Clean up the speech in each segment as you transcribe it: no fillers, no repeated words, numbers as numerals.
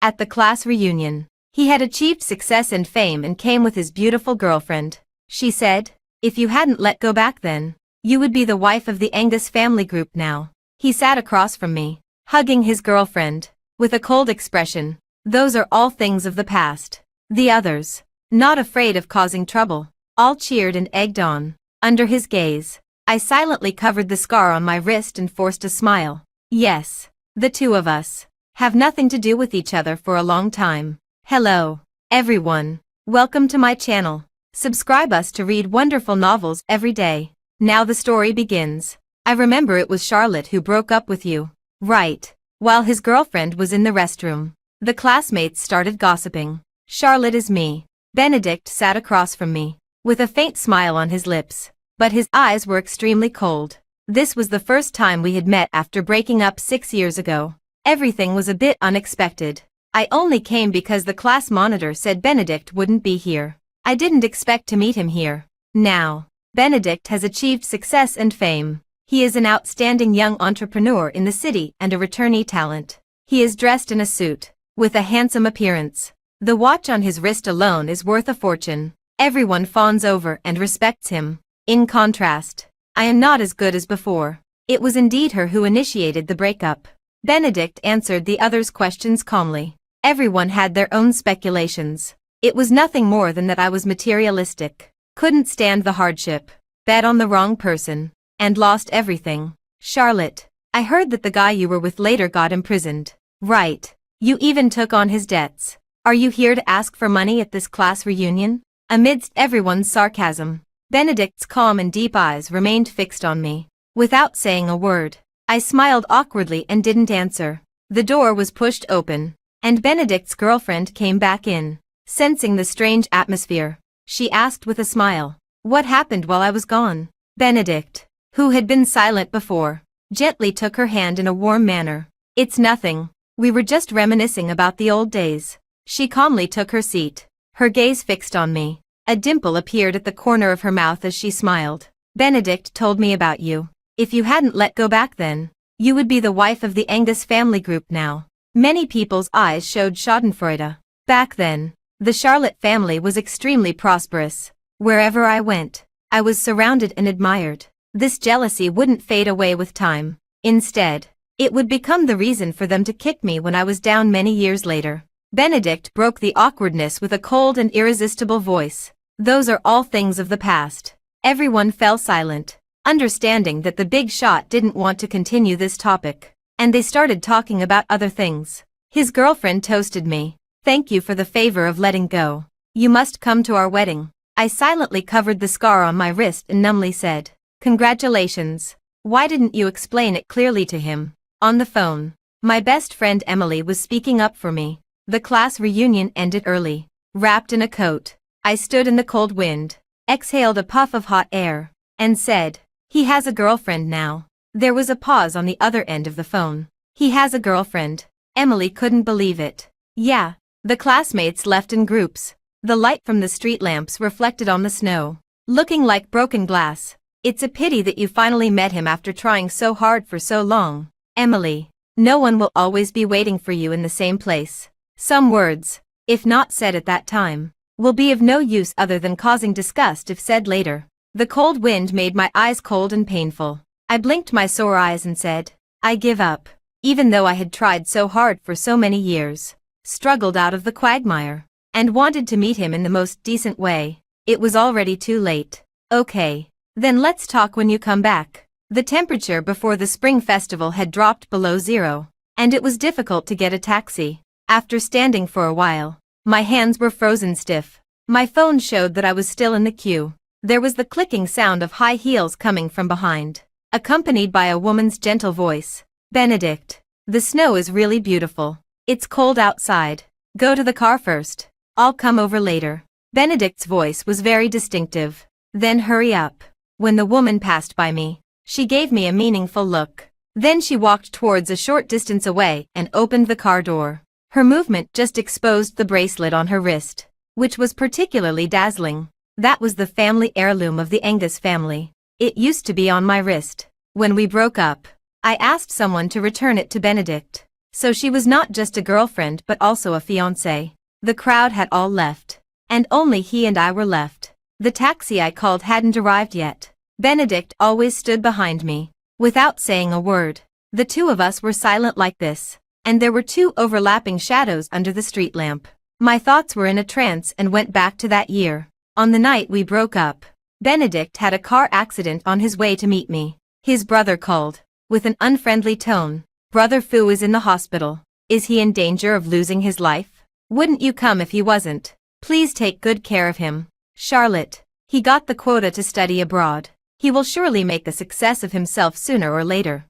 at the class reunion. He had achieved success and fame and came with his beautiful girlfriend. She said, "If you hadn't let go back then, you would be the wife of the Angus family group now." He sat across from me, hugging his girlfriend, with a cold expression. Those are all things of the past. The others, not afraid of causing trouble, all cheered and egged on. Under his gaze, I silently covered the scar on my wrist and forced a smile. Yes, the two of us have nothing to do with each other for a long time. Hello, everyone. Welcome to my channel. Subscribe us to read wonderful novels every day. Now the story begins. I remember it was Charlotte who broke up with you. Right. While his girlfriend was in the restroom, the classmates started gossiping. Charlotte is me. Benedict sat across from me, with a faint smile on his lips, but his eyes were extremely cold. This was the first time we had met after breaking up 6 years ago. Everything was a bit unexpected. I only came because the class monitor said Benedict wouldn't be here. I didn't expect to meet him here. Now, Benedict has achieved success and fame. He is an outstanding young entrepreneur in the city and a returnee talent. He is dressed in a suit, with a handsome appearance. The watch on his wrist alone is worth a fortune. Everyone fawns over and respects him. In contrast, I am not as good as before. It was indeed her who initiated the breakup. Benedict answered the others' questions calmly. Everyone had their own speculations. It was nothing more than that I was materialistic, couldn't stand the hardship, bet on the wrong person, and lost everything. Charlotte, I heard that the guy you were with later got imprisoned. Right. You even took on his debts. Are you here to ask for money at this class reunion? Amidst everyone's sarcasm, Benedict's calm and deep eyes remained fixed on me. Without saying a word, I smiled awkwardly and didn't answer. The door was pushed open, and Benedict's girlfriend came back in. Sensing the strange atmosphere, she asked with a smile, "What happened while I was gone?" Benedict, who had been silent before, gently took her hand in a warm manner. "It's nothing. We were just reminiscing about the old days." She calmly took her seat, her gaze fixed on me. A dimple appeared at the corner of her mouth as she smiled. "Benedict told me about you. If you hadn't let go back then, you would be the wife of the Angus family group now." Many people's eyes showed schadenfreude. Back then, the Charlotte family was extremely prosperous. Wherever I went, I was surrounded and admired. This jealousy wouldn't fade away with time. Instead, it would become the reason for them to kick me when I was down many years later. Benedict broke the awkwardness with a cold and irresistible voice. "Those are all things of the past." Everyone fell silent, understanding that the big shot didn't want to continue this topic, and they started talking about other things. His girlfriend toasted me. "Thank you for the favor of letting go. You must come to our wedding." I silently covered the scar on my wrist and numbly said, "Congratulations. Why didn't you explain it clearly to him?" On the phone, my best friend Emily was speaking up for me. The class reunion ended early. Wrapped in a coat, I stood in the cold wind, exhaled a puff of hot air, and said, "He has a girlfriend now." There was a pause on the other end of the phone. "He has a girlfriend." Emily couldn't believe it. "Yeah." The classmates left in groups. The light from the street lamps reflected on the snow, looking like broken glass. "It's a pity that you finally met him after trying so hard for so long. Emily, no one will always be waiting for you in the same place. Some words, if not said at that time, will be of no use other than causing disgust if said later." The cold wind made my eyes cold and painful. I blinked my sore eyes and said, "I give up." Even though I had tried so hard for so many years, struggled out of the quagmire, and wanted to meet him in the most decent way, it was already too late. "Okay, then let's talk when you come back." The temperature before the spring festival had dropped below zero, and it was difficult to get a taxi. After standing for a while, my hands were frozen stiff. My phone showed that I was still in the queue. There was the clicking sound of high heels coming from behind, accompanied by a woman's gentle voice. "Benedict, the snow is really beautiful. It's cold outside. Go to the car first. I'll come over later." Benedict's voice was very distinctive. "Then hurry up." When the woman passed by me, she gave me a meaningful look. Then she walked towards a short distance away and opened the car door. Her movement just exposed the bracelet on her wrist, which was particularly dazzling. That was the family heirloom of the Angus family. It used to be on my wrist. When we broke up, I asked someone to return it to Benedict. So she was not just a girlfriend but also a fiancée. The crowd had all left. And only he and I were left. The taxi I called hadn't arrived yet. Benedict always stood behind me, without saying a word. The two of us were silent like this, and there were two overlapping shadows under the street lamp. My thoughts were in a trance and went back to that year. On the night we broke up, Benedict had a car accident on his way to meet me. His brother called, with an unfriendly tone. "Brother Fu is in the hospital. Is he in danger of losing his life? Wouldn't you come if he wasn't? Please take good care of him. Charlotte. He got the quota to study abroad. He will surely make a success of himself sooner or later.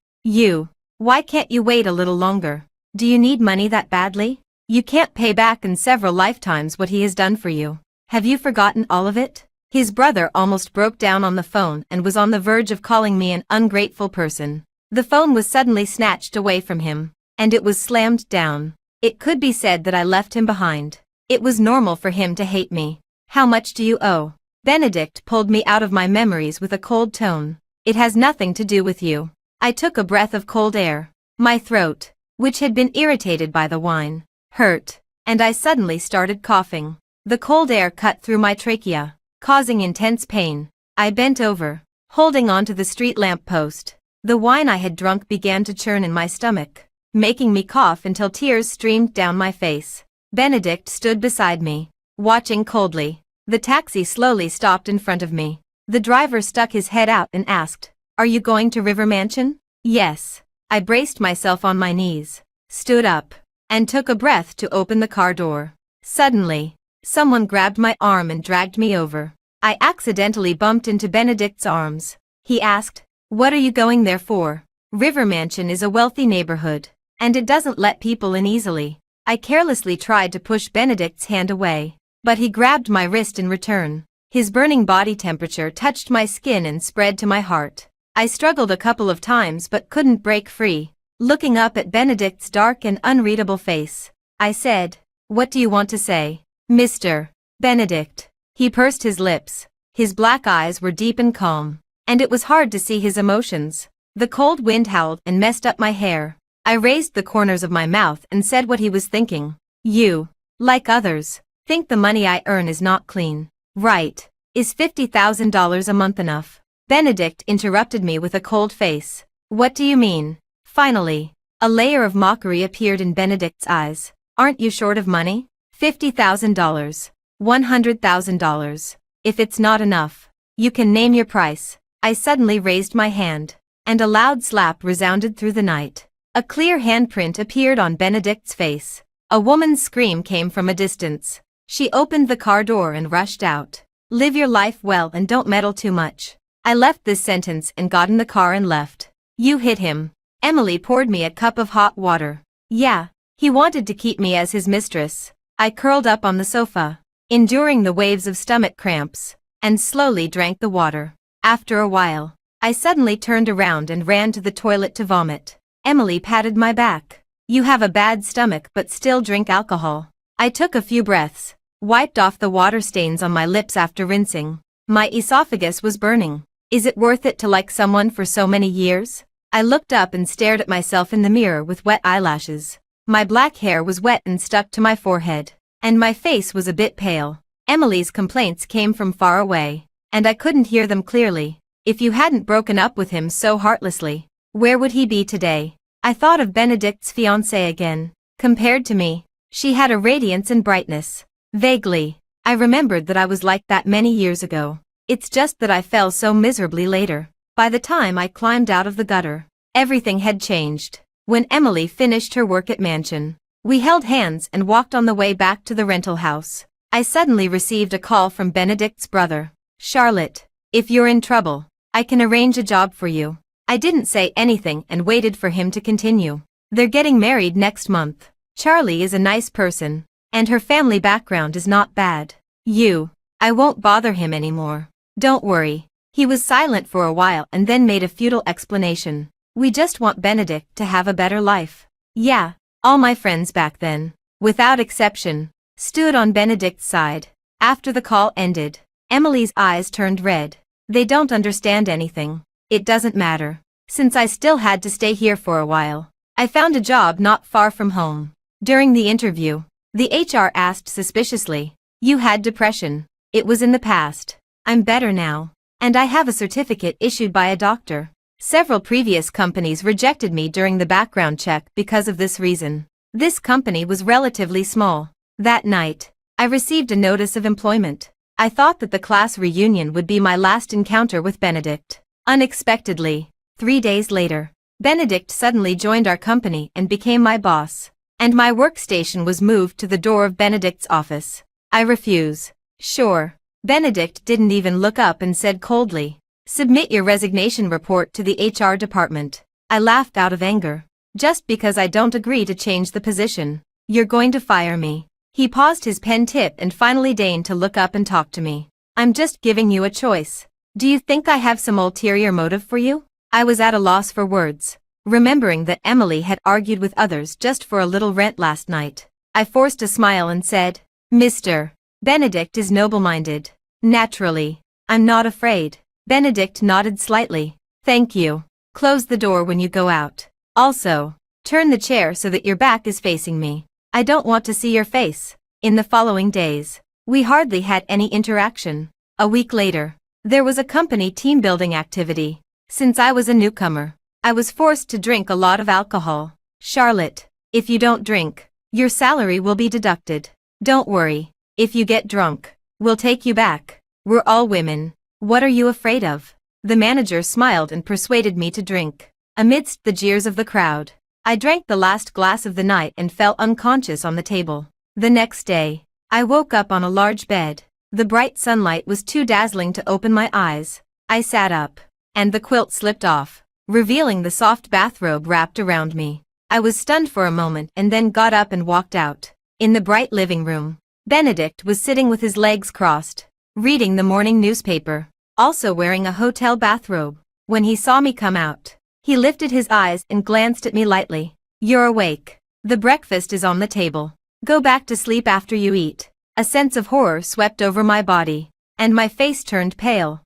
Why can't you wait a little longer? Do you need money that badly? You can't pay back in several lifetimes what he has done for you. Have you forgotten all of it?" His brother almost broke down on the phone and was on the verge of calling me an ungrateful person. The phone was suddenly snatched away from him, and it was slammed down. It could be said that I left him behind. It was normal for him to hate me. "How much do you owe?" Benedict pulled me out of my memories with a cold tone. "It has nothing to do with you." I took a breath of cold air. My throat, which had been irritated by the wine, hurt, and I suddenly started coughing. The cold air cut through my trachea, causing intense pain. I bent over, holding onto the street lamp post. The wine I had drunk began to churn in my stomach, making me cough until tears streamed down my face. Benedict stood beside me, watching coldly. The taxi slowly stopped in front of me. The driver stuck his head out and asked, "Are you going to River Mansion?" "Yes." I braced myself on my knees, stood up, and took a breath to open the car door. Suddenly, someone grabbed my arm and dragged me over. I accidentally bumped into Benedict's arms. He asked, "What are you going there for?" "River Mansion is a wealthy neighborhood, and it doesn't let people in easily." I carelessly tried to push Benedict's hand away, but he grabbed my wrist in return. His burning body temperature touched my skin and spread to my heart. I struggled a couple of times but couldn't break free. Looking up at Benedict's dark and unreadable face, I said, "What do you want to say, Mr. Benedict?" He pursed his lips. His black eyes were deep and calm, and it was hard to see his emotions. The cold wind howled and messed up my hair. I raised the corners of my mouth and said what he was thinking. "You, like others, think the money I earn is not clean, right? Is $50,000 a month enough?" Benedict interrupted me with a cold face. "What do you mean?" Finally, a layer of mockery appeared in Benedict's eyes. "Aren't you short of money? $50,000, $100,000. If it's not enough, you can name your price." I suddenly raised my hand, and a loud slap resounded through the night. A clear handprint appeared on Benedict's face. A woman's scream came from a distance. She opened the car door and rushed out. "Live your life well and don't meddle too much." I left this sentence and got in the car and left. "You hit him." Emily poured me a cup of hot water. "Yeah, he wanted to keep me as his mistress." I curled up on the sofa, enduring the waves of stomach cramps, and slowly drank the water. After a while, I suddenly turned around and ran to the toilet to vomit. Emily patted my back. "You have a bad stomach but still drink alcohol." I took a few breaths, wiped off the water stains on my lips after rinsing. My esophagus was burning. "Is it worth it to like someone for so many years?" I looked up and stared at myself in the mirror with wet eyelashes. My black hair was wet and stuck to my forehead, and my face was a bit pale. Emily's complaints came from far away, and I couldn't hear them clearly. If you hadn't broken up with him so heartlessly, where would he be today? I thought of Benedict's fiancée again. Compared to me, she had a radiance and brightness. Vaguely, I remembered that I was like that many years ago. It's just that I fell so miserably later. By the time I climbed out of the gutter, everything had changed. When Emily finished her work at Mansion, we held hands and walked on the way back to the rental house. I suddenly received a call from Benedict's brother. "Charlotte, if you're in trouble, I can arrange a job for you." I didn't say anything and waited for him to continue. "They're getting married next month. Charlie is a nice person, and her family background is not bad. I won't bother him anymore. Don't worry." He was silent for a while and then made a futile explanation. "We just want Benedict to have a better life." Yeah, all my friends back then, without exception, stood on Benedict's side. After the call ended, Emily's eyes turned red. "They don't understand anything. It doesn't matter." Since I still had to stay here for a while, I found a job not far from home. During the interview, the HR asked suspiciously, "You had depression." It was in the past. I'm better now. And I have a certificate issued by a doctor. Several previous companies rejected me during the background check because of this reason. This company was relatively small. That night, I received a notice of employment. I thought that the class reunion would be my last encounter with Benedict. Unexpectedly, 3 days later, Benedict suddenly joined our company and became my boss. And my workstation was moved to the door of Benedict's office. I refuse. Sure. Benedict didn't even look up and said coldly, "Submit your resignation report to the HR department." I laughed out of anger. "Just because I don't agree to change the position, you're going to fire me." He paused his pen tip and finally deigned to look up and talk to me. "I'm just giving you a choice. Do you think I have some ulterior motive for you?" I was at a loss for words. Remembering that Emily had argued with others just for a little rent last night, I forced a smile and said, "Mr. Benedict is noble-minded. Naturally, I'm not afraid." Benedict nodded slightly. "Thank you. Close the door when you go out. Also, turn the chair so that your back is facing me. I don't want to see your face." In the following days, we hardly had any interaction. A week later, there was a company team-building activity. Since I was a newcomer, I was forced to drink a lot of alcohol. "Charlotte, if you don't drink, your salary will be deducted. Don't worry. If you get drunk, we'll take you back. We're all women. What are you afraid of?" The manager smiled and persuaded me to drink. Amidst the jeers of the crowd, I drank the last glass of the night and fell unconscious on the table. The next day, I woke up on a large bed. The bright sunlight was too dazzling to open my eyes. I sat up, and the quilt slipped off, revealing the soft bathrobe wrapped around me. I was stunned for a moment and then got up and walked out. In the bright living room, Benedict was sitting with his legs crossed, reading the morning newspaper, also wearing a hotel bathrobe. When he saw me come out, he lifted his eyes and glanced at me lightly. "You're awake. The breakfast is on the table. Go back to sleep after you eat." A sense of horror swept over my body, and my face turned pale.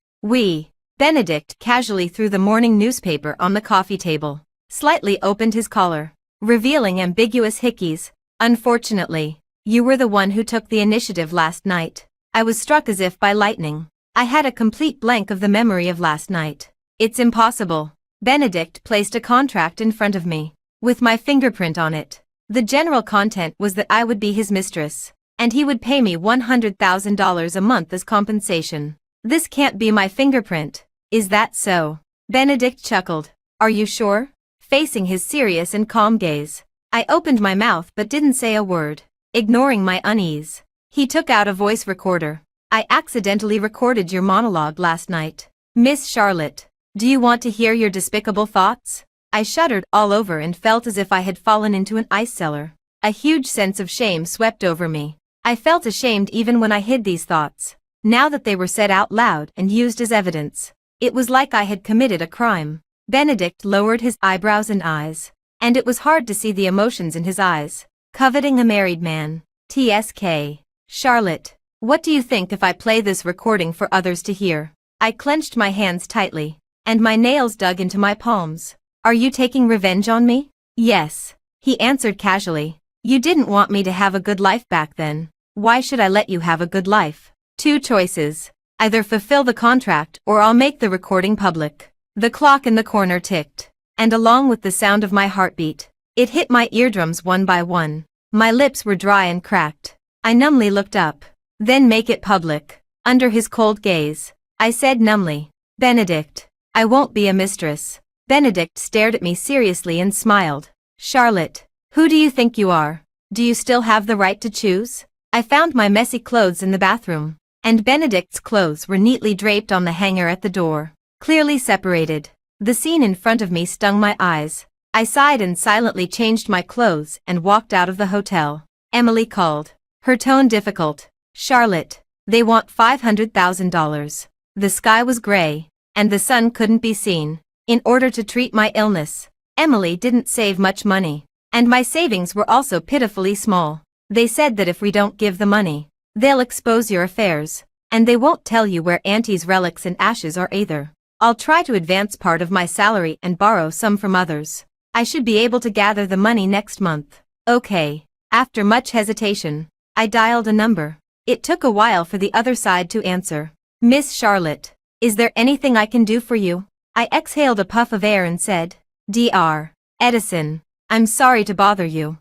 Benedict casually threw the morning newspaper on the coffee table, slightly opened his collar, revealing ambiguous hickeys. "Unfortunately, you were the one who took the initiative last night." I was struck as if by lightning. I had a complete blank of the memory of last night. "It's impossible." Benedict placed a contract in front of me, with my fingerprint on it. The general content was that I would be his mistress, and he would pay me $100,000 a month as compensation. "This can't be my fingerprint." "Is that so?" Benedict chuckled. "Are you sure?" Facing his serious and calm gaze, I opened my mouth but didn't say a word, ignoring my unease. He took out a voice recorder. "I accidentally recorded your monologue last night. Miss Charlotte, do you want to hear your despicable thoughts?" I shuddered all over and felt as if I had fallen into an ice cellar. A huge sense of shame swept over me. I felt ashamed even when I hid these thoughts. Now that they were said out loud and used as evidence, it was like I had committed a crime. Benedict lowered his eyebrows and eyes, and it was hard to see the emotions in his eyes. "Coveting a married man. TSK. Charlotte, what do you think if I play this recording for others to hear?" I clenched my hands tightly, and my nails dug into my palms. "Are you taking revenge on me?" "Yes," he answered casually. "You didn't want me to have a good life back then. Why should I let you have a good life? 2 choices. Either fulfill the contract or I'll make the recording public." The clock in the corner ticked, and along with the sound of my heartbeat, it hit my eardrums one by one. My lips were dry and cracked. I numbly looked up. "Then make it public." Under his cold gaze, I said numbly, "Benedict, I won't be a mistress." Benedict stared at me seriously and smiled. "Charlotte, who do you think you are? Do you still have the right to choose?" I found my messy clothes in the bathroom, and Benedict's clothes were neatly draped on the hanger at the door, clearly separated. The scene in front of me stung my eyes. I sighed and silently changed my clothes and walked out of the hotel. Emily called, her tone difficult. "Charlotte, they want $500,000. The sky was gray, and the sun couldn't be seen. In order to treat my illness, Emily didn't save much money, and my savings were also pitifully small. They said that if we don't give the money, they'll expose your affairs, and they won't tell you where Auntie's relics and ashes are either. I'll try to advance part of my salary and borrow some from others." I should be able to gather the money next month. Okay. After much hesitation, I dialed a number. It took a while for the other side to answer. Miss Charlotte, is there anything I can do for you? I exhaled a puff of air and said, Dr. Edison, I'm sorry to bother you.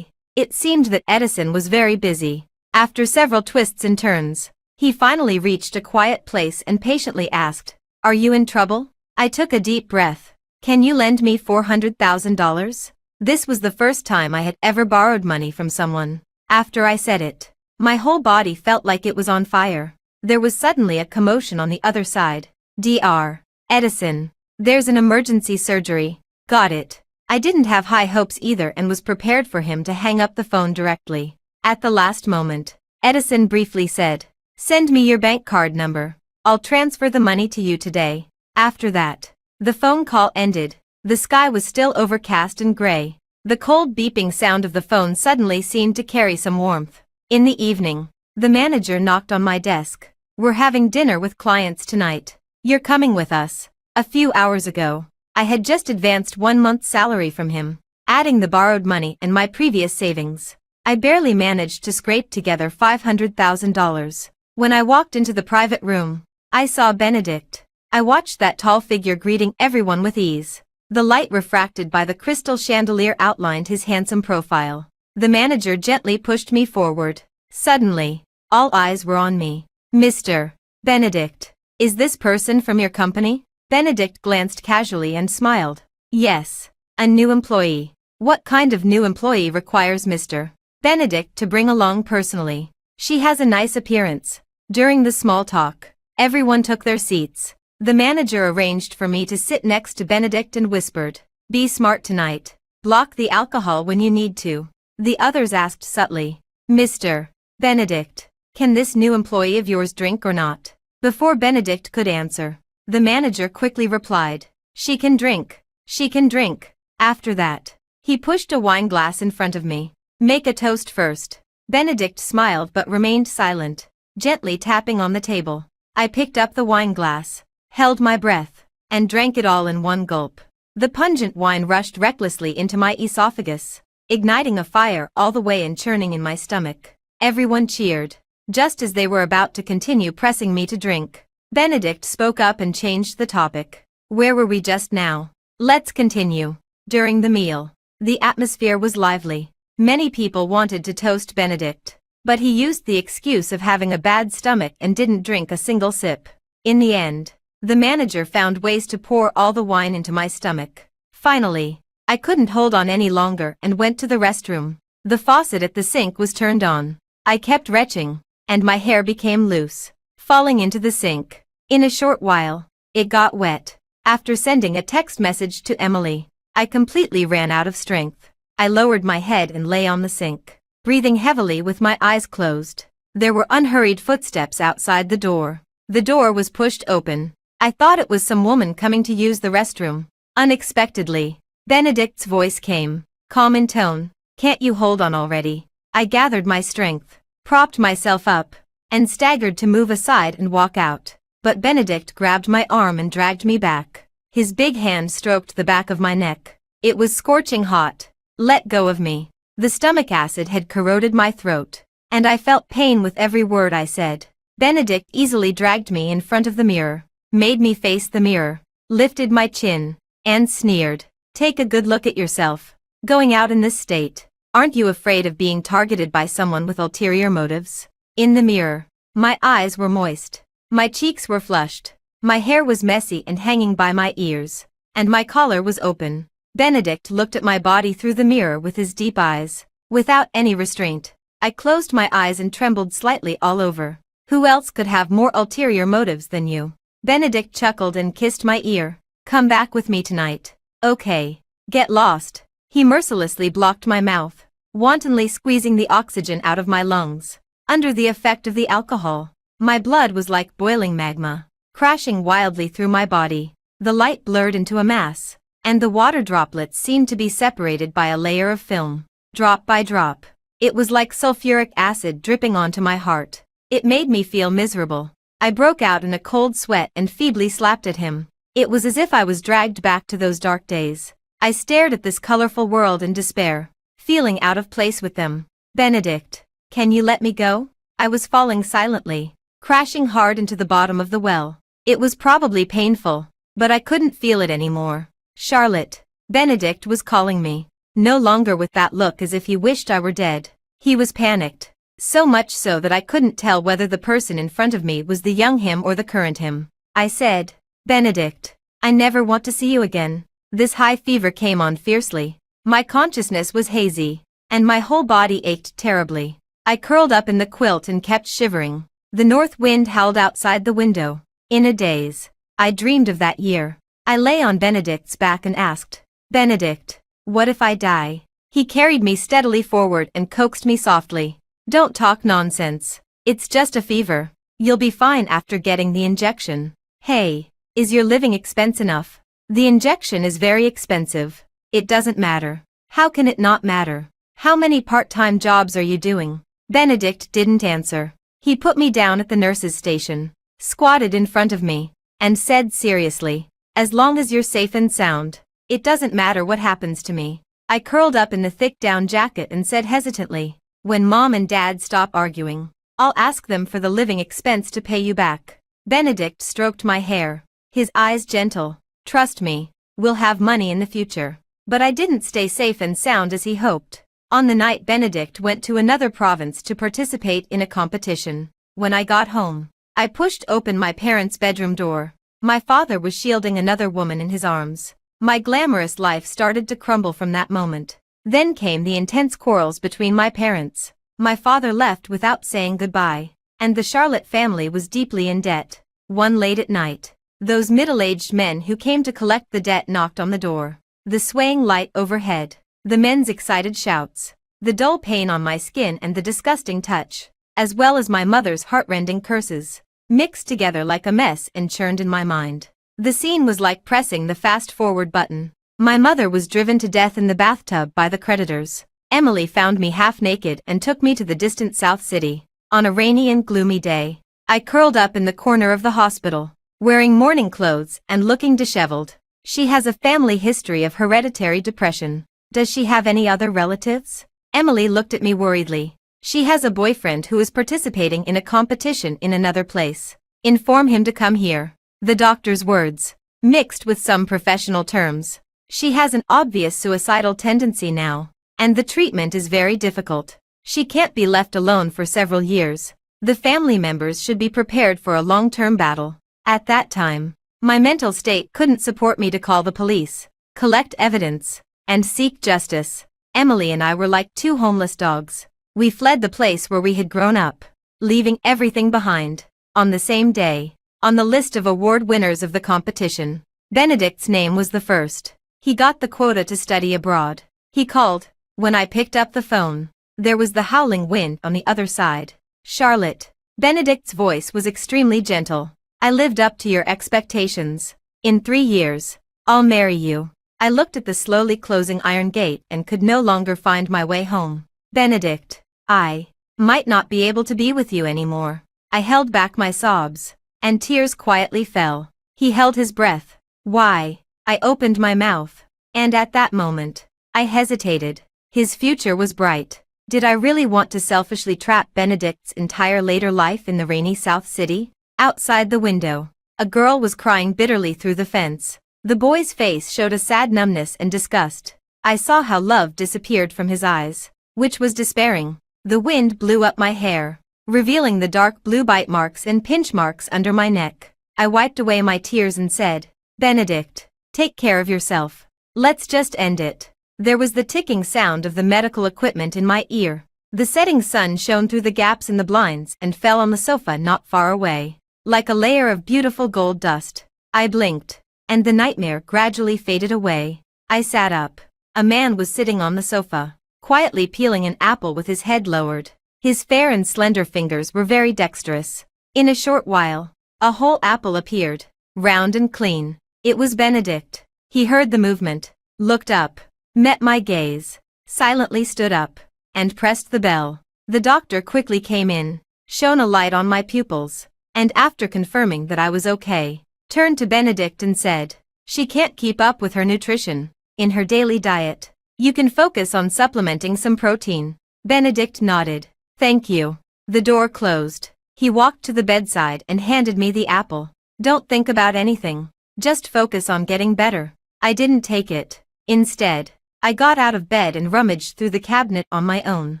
It seemed that Edison was very busy. After several twists and turns, he finally reached a quiet place and patiently asked, Are you in trouble? I took a deep breath. Can you lend me $400,000? This was the first time I had ever borrowed money from someone. After I said it, my whole body felt like it was on fire. There was suddenly a commotion on the other side. Dr. Edison, there's an emergency surgery. Got it. I didn't have high hopes either and was prepared for him to hang up the phone directly. At the last moment, Edison briefly said, Send me your bank card number. I'll transfer the money to you today. After that, the phone call ended. The sky was still overcast and gray. The cold beeping sound of the phone suddenly seemed to carry some warmth. In the evening, the manager knocked on my desk. We're having dinner with clients tonight. You're coming with us. A few hours ago, I had just advanced 1 month's salary from him, adding the borrowed money and my previous savings. I barely managed to scrape together $500,000. When I walked into the private room, I saw Benedict. I watched that tall figure greeting everyone with ease. The light refracted by the crystal chandelier outlined his handsome profile. The manager gently pushed me forward. Suddenly, all eyes were on me. Mr. Benedict, is this person from your company? Benedict glanced casually and smiled. Yes, a new employee. What kind of new employee requires Mr. Benedict to bring along personally? She has a nice appearance. During the small talk, everyone took their seats. The manager arranged for me to sit next to Benedict and whispered, Be smart tonight. Block the alcohol when you need to. The others asked subtly, Mr. Benedict, can this new employee of yours drink or not? Before Benedict could answer, the manager quickly replied, She can drink. She can drink. After that, he pushed a wine glass in front of me. Make a toast first. Benedict smiled but remained silent, gently tapping on the table. I picked up the wine glass, held my breath, and drank it all in one gulp. The pungent wine rushed recklessly into my esophagus, igniting a fire all the way and churning in my stomach. Everyone cheered. Just as they were about to continue pressing me to drink, Benedict spoke up and changed the topic. Where were we just now? Let's continue. During the meal, the atmosphere was lively. Many people wanted to toast Benedict, but he used the excuse of having a bad stomach and didn't drink a single sip. In the end, the manager found ways to pour all the wine into my stomach. Finally, I couldn't hold on any longer and went to the restroom. The faucet at the sink was turned on. I kept retching, and my hair became loose, falling into the sink. In a short while, it got wet. After sending a text message to Emily, I completely ran out of strength. I lowered my head and lay on the sink, breathing heavily with my eyes closed. There were unhurried footsteps outside the door. The door was pushed open. I thought it was some woman coming to use the restroom. Unexpectedly, Benedict's voice came, calm in tone. Can't you hold on already? I gathered my strength, propped myself up, and staggered to move aside and walk out. But Benedict grabbed my arm and dragged me back. His big hand stroked the back of my neck. It was scorching hot. Let go of me. The stomach acid had corroded my throat, and I felt pain with every word I said. Benedict easily dragged me in front of the mirror, made me face the mirror, lifted my chin, and sneered. Take a good look at yourself. Going out in this state, aren't you afraid of being targeted by someone with ulterior motives? In the mirror, my eyes were moist. My cheeks were flushed. My hair was messy and hanging by my ears, and my collar was open. Benedict looked at my body through the mirror with his deep eyes. Without any restraint, I closed my eyes and trembled slightly all over. Who else could have more ulterior motives than you? Benedict chuckled and kissed my ear. Come back with me tonight. Okay. Get lost. He mercilessly blocked my mouth, wantonly squeezing the oxygen out of my lungs. Under the effect of the alcohol, my blood was like boiling magma, crashing wildly through my body. The light blurred into a mass, and the water droplets seemed to be separated by a layer of film. Drop by drop, it was like sulfuric acid dripping onto my heart. It made me feel miserable. I broke out in a cold sweat and feebly slapped at him. It was as if I was dragged back to those dark days. I stared at this colorful world in despair, feeling out of place with them. Benedict, can you let me go? I was falling silently, crashing hard into the bottom of the well. It was probably painful, but I couldn't feel it anymore. Charlotte, Benedict was calling me, no longer with that look as if he wished I were dead. He was panicked, so much so that I couldn't tell whether the person in front of me was the young him or the current him. I said, Benedict, I never want to see you again. This high fever came on fiercely. My consciousness was hazy, and my whole body ached terribly. I curled up in the quilt and kept shivering. The north wind howled outside the window. In a daze, I dreamed of that year. I lay on Benedict's back and asked, Benedict, what if I die? He carried me steadily forward and coaxed me softly. Don't talk nonsense. It's just a fever. You'll be fine after getting the injection. Hey, is your living expense enough? The injection is very expensive. It doesn't matter. How can it not matter? How many part-time jobs are you doing? Benedict didn't answer. He put me down at the nurse's station, squatted in front of me, and said seriously, as long as you're safe and sound, it doesn't matter what happens to me. I curled up in the thick down jacket and said hesitantly, when Mom and Dad stop arguing, I'll ask them for the living expense to pay you back. Benedict stroked my hair, his eyes gentle. Trust me, we'll have money in the future. But I didn't stay safe and sound as he hoped. On the night Benedict went to another province to participate in a competition. When I got home, I pushed open my parents' bedroom door. My father was shielding another woman in his arms. My glamorous life started to crumble from that moment. Then came the intense quarrels between my parents. My father left without saying goodbye, and the Charlotte family was deeply in debt. One late at night, those middle-aged men who came to collect the debt knocked on the door. The swaying light overhead, the men's excited shouts, the dull pain on my skin and the disgusting touch, as well as my mother's heartrending curses, mixed together like a mess and churned in my mind. The scene was like pressing the fast-forward button. My mother was driven to death in the bathtub by the creditors. Emily found me half-naked and took me to the distant South City. On a rainy and gloomy day, I curled up in the corner of the hospital, wearing mourning clothes and looking disheveled. She has a family history of hereditary depression. Does she have any other relatives? Emily looked at me worriedly. She has a boyfriend who is participating in a competition in another place. Inform him to come here. The doctor's words, mixed with some professional terms. She has an obvious suicidal tendency now, and the treatment is very difficult. She can't be left alone for several years. The family members should be prepared for a long-term battle. At that time, my mental state couldn't support me to call the police, collect evidence, and seek justice. Emily and I were like two homeless dogs. We fled the place where we had grown up, leaving everything behind. On the same day, on the list of award winners of the competition, Benedict's name was the first. He got the quota to study abroad. He called. When I picked up the phone, there was the howling wind on the other side. Charlotte. Benedict's voice was extremely gentle. I lived up to your expectations. In 3 years, I'll marry you. I looked at the slowly closing iron gate and could no longer find my way home. Benedict, I might not be able to be with you anymore. I held back my sobs, and tears quietly fell. He held his breath. Why? I opened my mouth, and at that moment, I hesitated. His future was bright. Did I really want to selfishly trap Benedict's entire later life in the rainy South City? Outside the window, a girl was crying bitterly through the fence. The boy's face showed a sad numbness and disgust. I saw how love disappeared from his eyes, which was despairing. The wind blew up my hair, revealing the dark blue bite marks and pinch marks under my neck. I wiped away my tears and said, Benedict, take care of yourself. Let's just end it. There was the ticking sound of the medical equipment in my ear. The setting sun shone through the gaps in the blinds and fell on the sofa not far away, like a layer of beautiful gold dust. I blinked, and the nightmare gradually faded away. I sat up. A man was sitting on the sofa, quietly peeling an apple with his head lowered. His fair and slender fingers were very dexterous. In a short while, a whole apple appeared, round and clean. It was Benedict. He heard the movement, looked up, met my gaze, silently stood up, and pressed the bell. The doctor quickly came in, shone a light on my pupils, and after confirming that I was okay, turned to Benedict and said, She can't keep up with her nutrition. in her daily diet. You can focus on supplementing some protein. Benedict nodded. Thank you. The door closed. He walked to the bedside and handed me the apple. Don't think about anything. Just focus on getting better. I didn't take it. Instead, I got out of bed and rummaged through the cabinet on my own.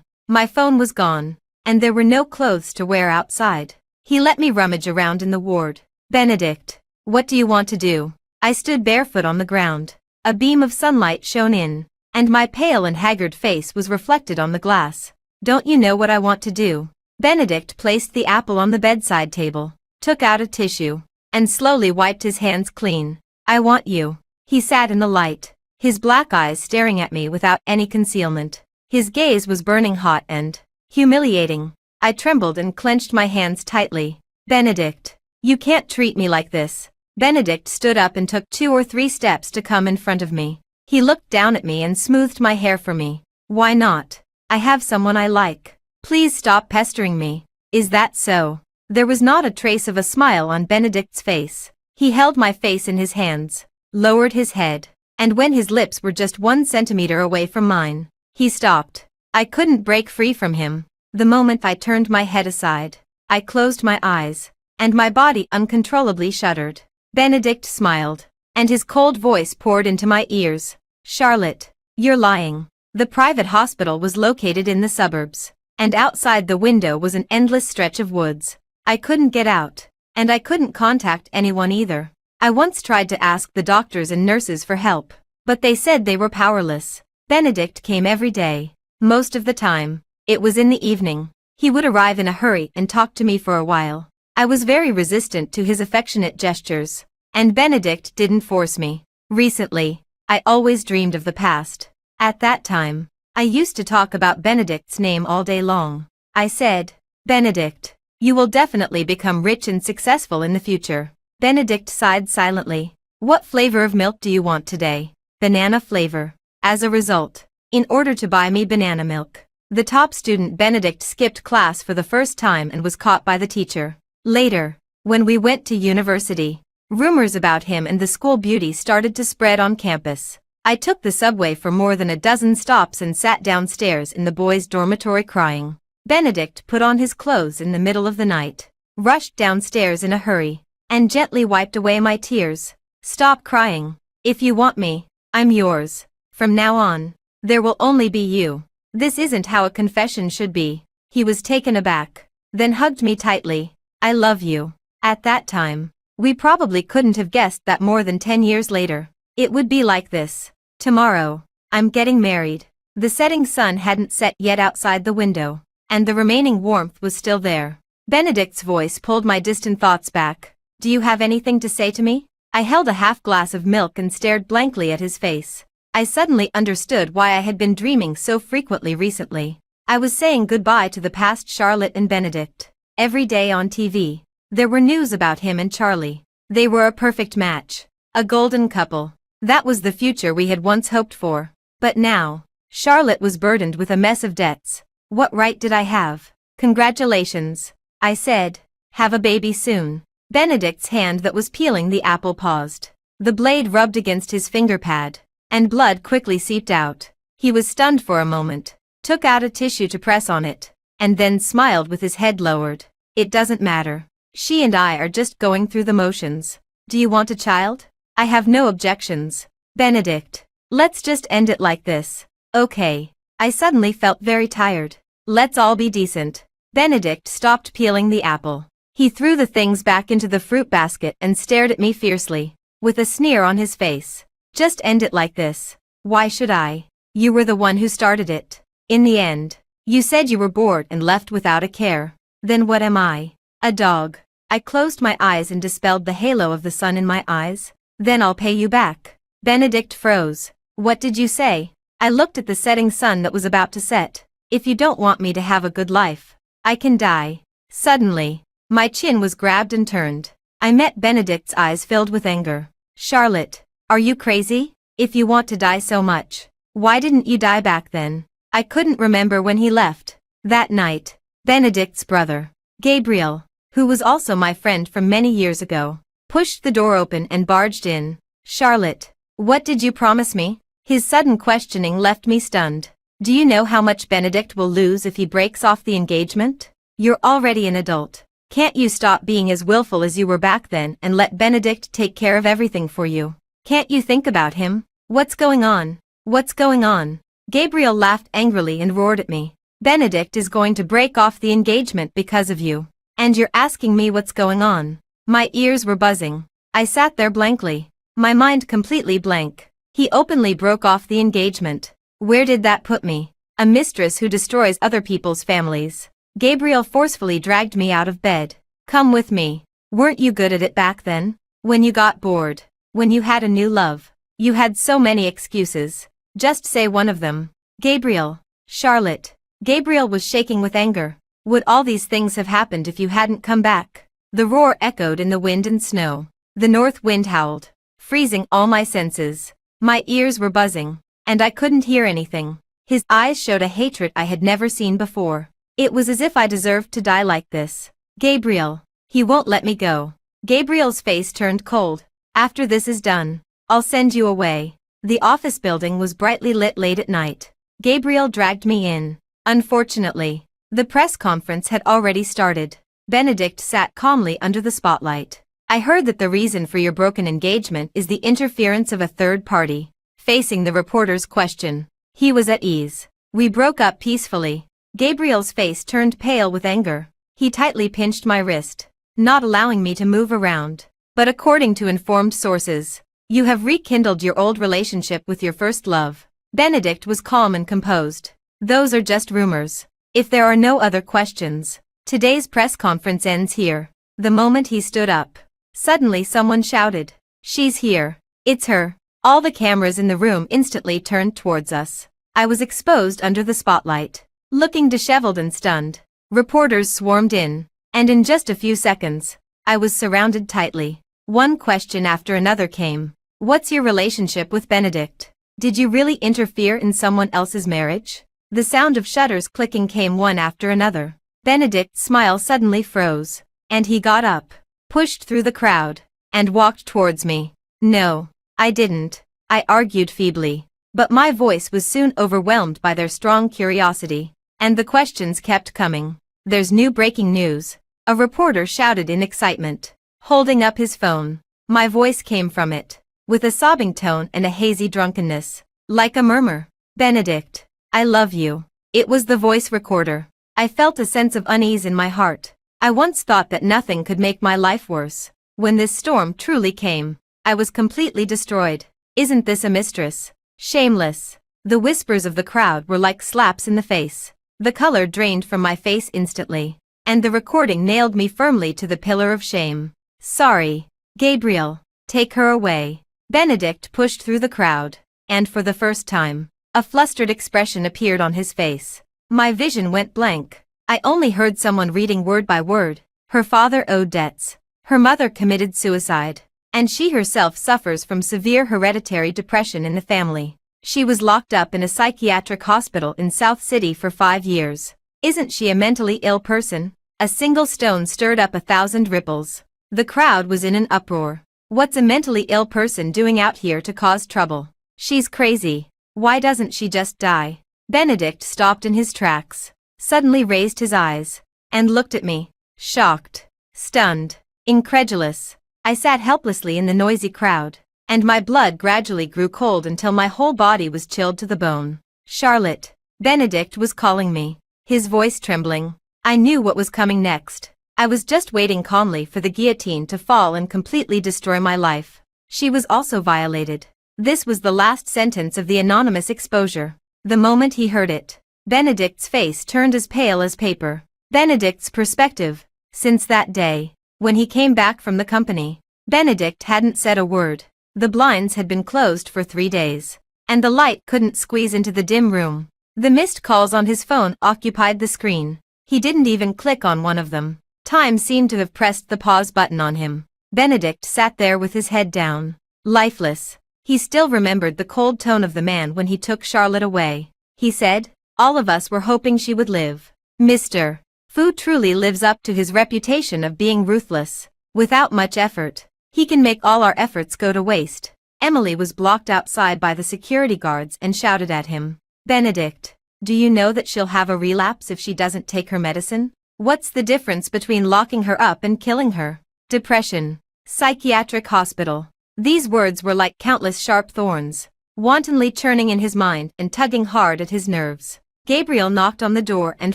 My phone was gone, and there were no clothes to wear outside. He let me rummage around in the ward. Benedict, what do you want to do? I stood barefoot on the ground. A beam of sunlight shone in, and my pale and haggard face was reflected on the glass. Don't you know what I want to do? Benedict placed the apple on the bedside table, took out a tissue, and slowly wiped his hands clean. I want you. He sat in the light, his black eyes staring at me without any concealment. His gaze was burning hot and humiliating. I trembled and clenched my hands tightly. Benedict, you can't treat me like this. Benedict stood up and took 2 or 3 steps to come in front of me. He looked down at me and smoothed my hair for me. Why not? I have someone I like. Please stop pestering me. Is that so? There was not a trace of a smile on Benedict's face. He held my face in his hands, lowered his head, and when his lips were just 1 centimeter away from mine, he stopped. I couldn't break free from him. The moment I turned my head aside, I closed my eyes, and my body uncontrollably shuddered. Benedict smiled, and his cold voice poured into my ears. Charlotte, you're lying. The private hospital was located in the suburbs, and outside the window was an endless stretch of woods. I couldn't get out, and I couldn't contact anyone either. I once tried to ask the doctors and nurses for help, but they said they were powerless. Benedict came every day. Most of the time, it was in the evening. He would arrive in a hurry and talk to me for a while. I was very resistant to his affectionate gestures, and Benedict didn't force me. Recently, I always dreamed of the past. At that time, I used to talk about Benedict's name all day long. I said, Benedict, you will definitely become rich and successful in the future. Benedict sighed silently. What flavor of milk do you want today? Banana flavor. As a result, in order to buy me banana milk, the top student Benedict skipped class for the first time and was caught by the teacher. Later, when we went to university, rumors about him and the school beauty started to spread on campus. I took the subway for more than a dozen stops and sat downstairs in the boys' dormitory crying. Benedict put on his clothes in the middle of the night, rushed downstairs in a hurry, and gently wiped away my tears. Stop crying. If you want me, I'm yours. From now on, there will only be you. This isn't how a confession should be. He was taken aback, then hugged me tightly. I love you. At that time, we probably couldn't have guessed that more than 10 years later, it would be like this. Tomorrow, I'm getting married. The setting sun hadn't set yet outside the window, and the remaining warmth was still there. Benedict's voice pulled my distant thoughts back. Do you have anything to say to me? I held a half glass of milk and stared blankly at his face. I suddenly understood why I had been dreaming so frequently recently. I was saying goodbye to the past Charlotte and Benedict. Every day on TV, there were news about him and Charlie. They were a perfect match. A golden couple. That was the future we had once hoped for. But now, Charlotte was burdened with a mess of debts. What right did I have? Congratulations, I said. Have a baby soon. Benedict's hand that was peeling the apple paused. The blade rubbed against his finger pad, and blood quickly seeped out. He was stunned for a moment, took out a tissue to press on it, and then smiled with his head lowered. It doesn't matter. She and I are just going through the motions. Do you want a child? I have no objections. Benedict, let's just end it like this. Okay. I suddenly felt very tired. Let's all be decent. Benedict stopped peeling the apple. He threw the things back into the fruit basket and stared at me fiercely, with a sneer on his face. Just end it like this. Why should I? You were the one who started it. In the end, you said you were bored and left without a care. Then what am I? A dog. I closed my eyes and dispelled the halo of the sun in my eyes. Then I'll pay you back. Benedict froze. What did you say? I looked at the setting sun that was about to set. If you don't want me to have a good life, I can die. Suddenly, my chin was grabbed and turned. I met Benedict's eyes filled with anger. Charlotte, are you crazy? If you want to die so much, why didn't you die back then? I couldn't remember when he left. That night, Benedict's brother, Gabriel, who was also my friend from many years ago, pushed the door open and barged in. Charlotte, what did you promise me? His sudden questioning left me stunned. Do you know how much Benedict will lose if he breaks off the engagement? You're already an adult. Can't you stop being as willful as you were back then and let Benedict take care of everything for you? Can't you think about him? What's going on? What's going on? Gabriel laughed angrily and roared at me. Benedict is going to break off the engagement because of you. And you're asking me what's going on? My ears were buzzing. I sat there blankly. My mind completely blank. He openly broke off the engagement. Where did that put me? A mistress who destroys other people's families. Gabriel forcefully dragged me out of bed. Come with me. Weren't you good at it back then? When you got bored. When you had a new love. You had so many excuses. Just say one of them. Gabriel. Charlotte. Gabriel was shaking with anger. Would all these things have happened if you hadn't come back? The roar echoed in the wind and snow. The north wind howled, freezing all my senses. My ears were buzzing, and I couldn't hear anything. His eyes showed a hatred I had never seen before. It was as if I deserved to die like this. Gabriel. He won't let me go. Gabriel's face turned cold. After this is done, I'll send you away. The office building was brightly lit late at night. Gabriel dragged me in. Unfortunately, the press conference had already started. Benedict sat calmly under the spotlight. I heard that the reason for your broken engagement is the interference of a third party. Facing the reporter's question, he was at ease. We broke up peacefully. Gabriel's face turned pale with anger. He tightly pinched my wrist, not allowing me to move around. But according to informed sources, you have rekindled your old relationship with your first love. Benedict was calm and composed. Those are just rumors. If there are no other questions, today's press conference ends here. The moment he stood up, suddenly someone shouted, "She's here. It's her." All the cameras in the room instantly turned towards us. I was exposed under the spotlight, looking disheveled and stunned. Reporters swarmed in, and in just a few seconds, I was surrounded tightly. One question after another came. What's your relationship with Benedict? Did you really interfere in someone else's marriage? The sound of shutters clicking came one after another. Benedict's smile suddenly froze, and he got up, pushed through the crowd, and walked towards me. No, I didn't, I argued feebly. But my voice was soon overwhelmed by their strong curiosity, and the questions kept coming. There's new breaking news, a reporter shouted in excitement, holding up his phone. My voice came from it, with a sobbing tone and a hazy drunkenness, like a murmur. Benedict, I love you. It was the voice recorder. I felt a sense of unease in my heart. I once thought that nothing could make my life worse. When this storm truly came, I was completely destroyed. Isn't this a mistress? Shameless. The whispers of the crowd were like slaps in the face. The color drained from my face instantly, and the recording nailed me firmly to the pillar of shame. Sorry. Gabriel, take her away. Benedict pushed through the crowd, and for the first time, a flustered expression appeared on his face. My vision went blank. I only heard someone reading word by word. Her father owed debts. Her mother committed suicide. And she herself suffers from severe hereditary depression in the family. She was locked up in a psychiatric hospital in South City for 5 years. Isn't she a mentally ill person? A single stone stirred up 1,000 ripples. The crowd was in an uproar. What's a mentally ill person doing out here to cause trouble? She's crazy. Why doesn't she just die? Benedict stopped in his tracks, suddenly raised his eyes, and looked at me, shocked, stunned, incredulous. I sat helplessly in the noisy crowd, and my blood gradually grew cold until my whole body was chilled to the bone. Charlotte. Benedict was calling me, his voice trembling. I knew what was coming next. I was just waiting calmly for the guillotine to fall and completely destroy my life. She was also violated. This was the last sentence of the anonymous exposure. The moment he heard it, Benedict's face turned as pale as paper. Benedict's perspective. Since that day, when he came back from the company, Benedict hadn't said a word. The blinds had been closed for 3 days, and the light couldn't squeeze into the dim room. The missed calls on his phone occupied the screen. He didn't even click on one of them. Time seemed to have pressed the pause button on him. Benedict sat there with his head down, lifeless. He still remembered the cold tone of the man when he took Charlotte away. He said, "All of us were hoping she would live. Mr. Fu truly lives up to his reputation of being ruthless. Without much effort, he can make all our efforts go to waste." Emily was blocked outside by the security guards and shouted at him. Benedict, do you know that she'll have a relapse if she doesn't take her medicine? What's the difference between locking her up and killing her? Depression. Psychiatric hospital. These words were like countless sharp thorns, wantonly churning in his mind and tugging hard at his nerves. Gabriel knocked on the door and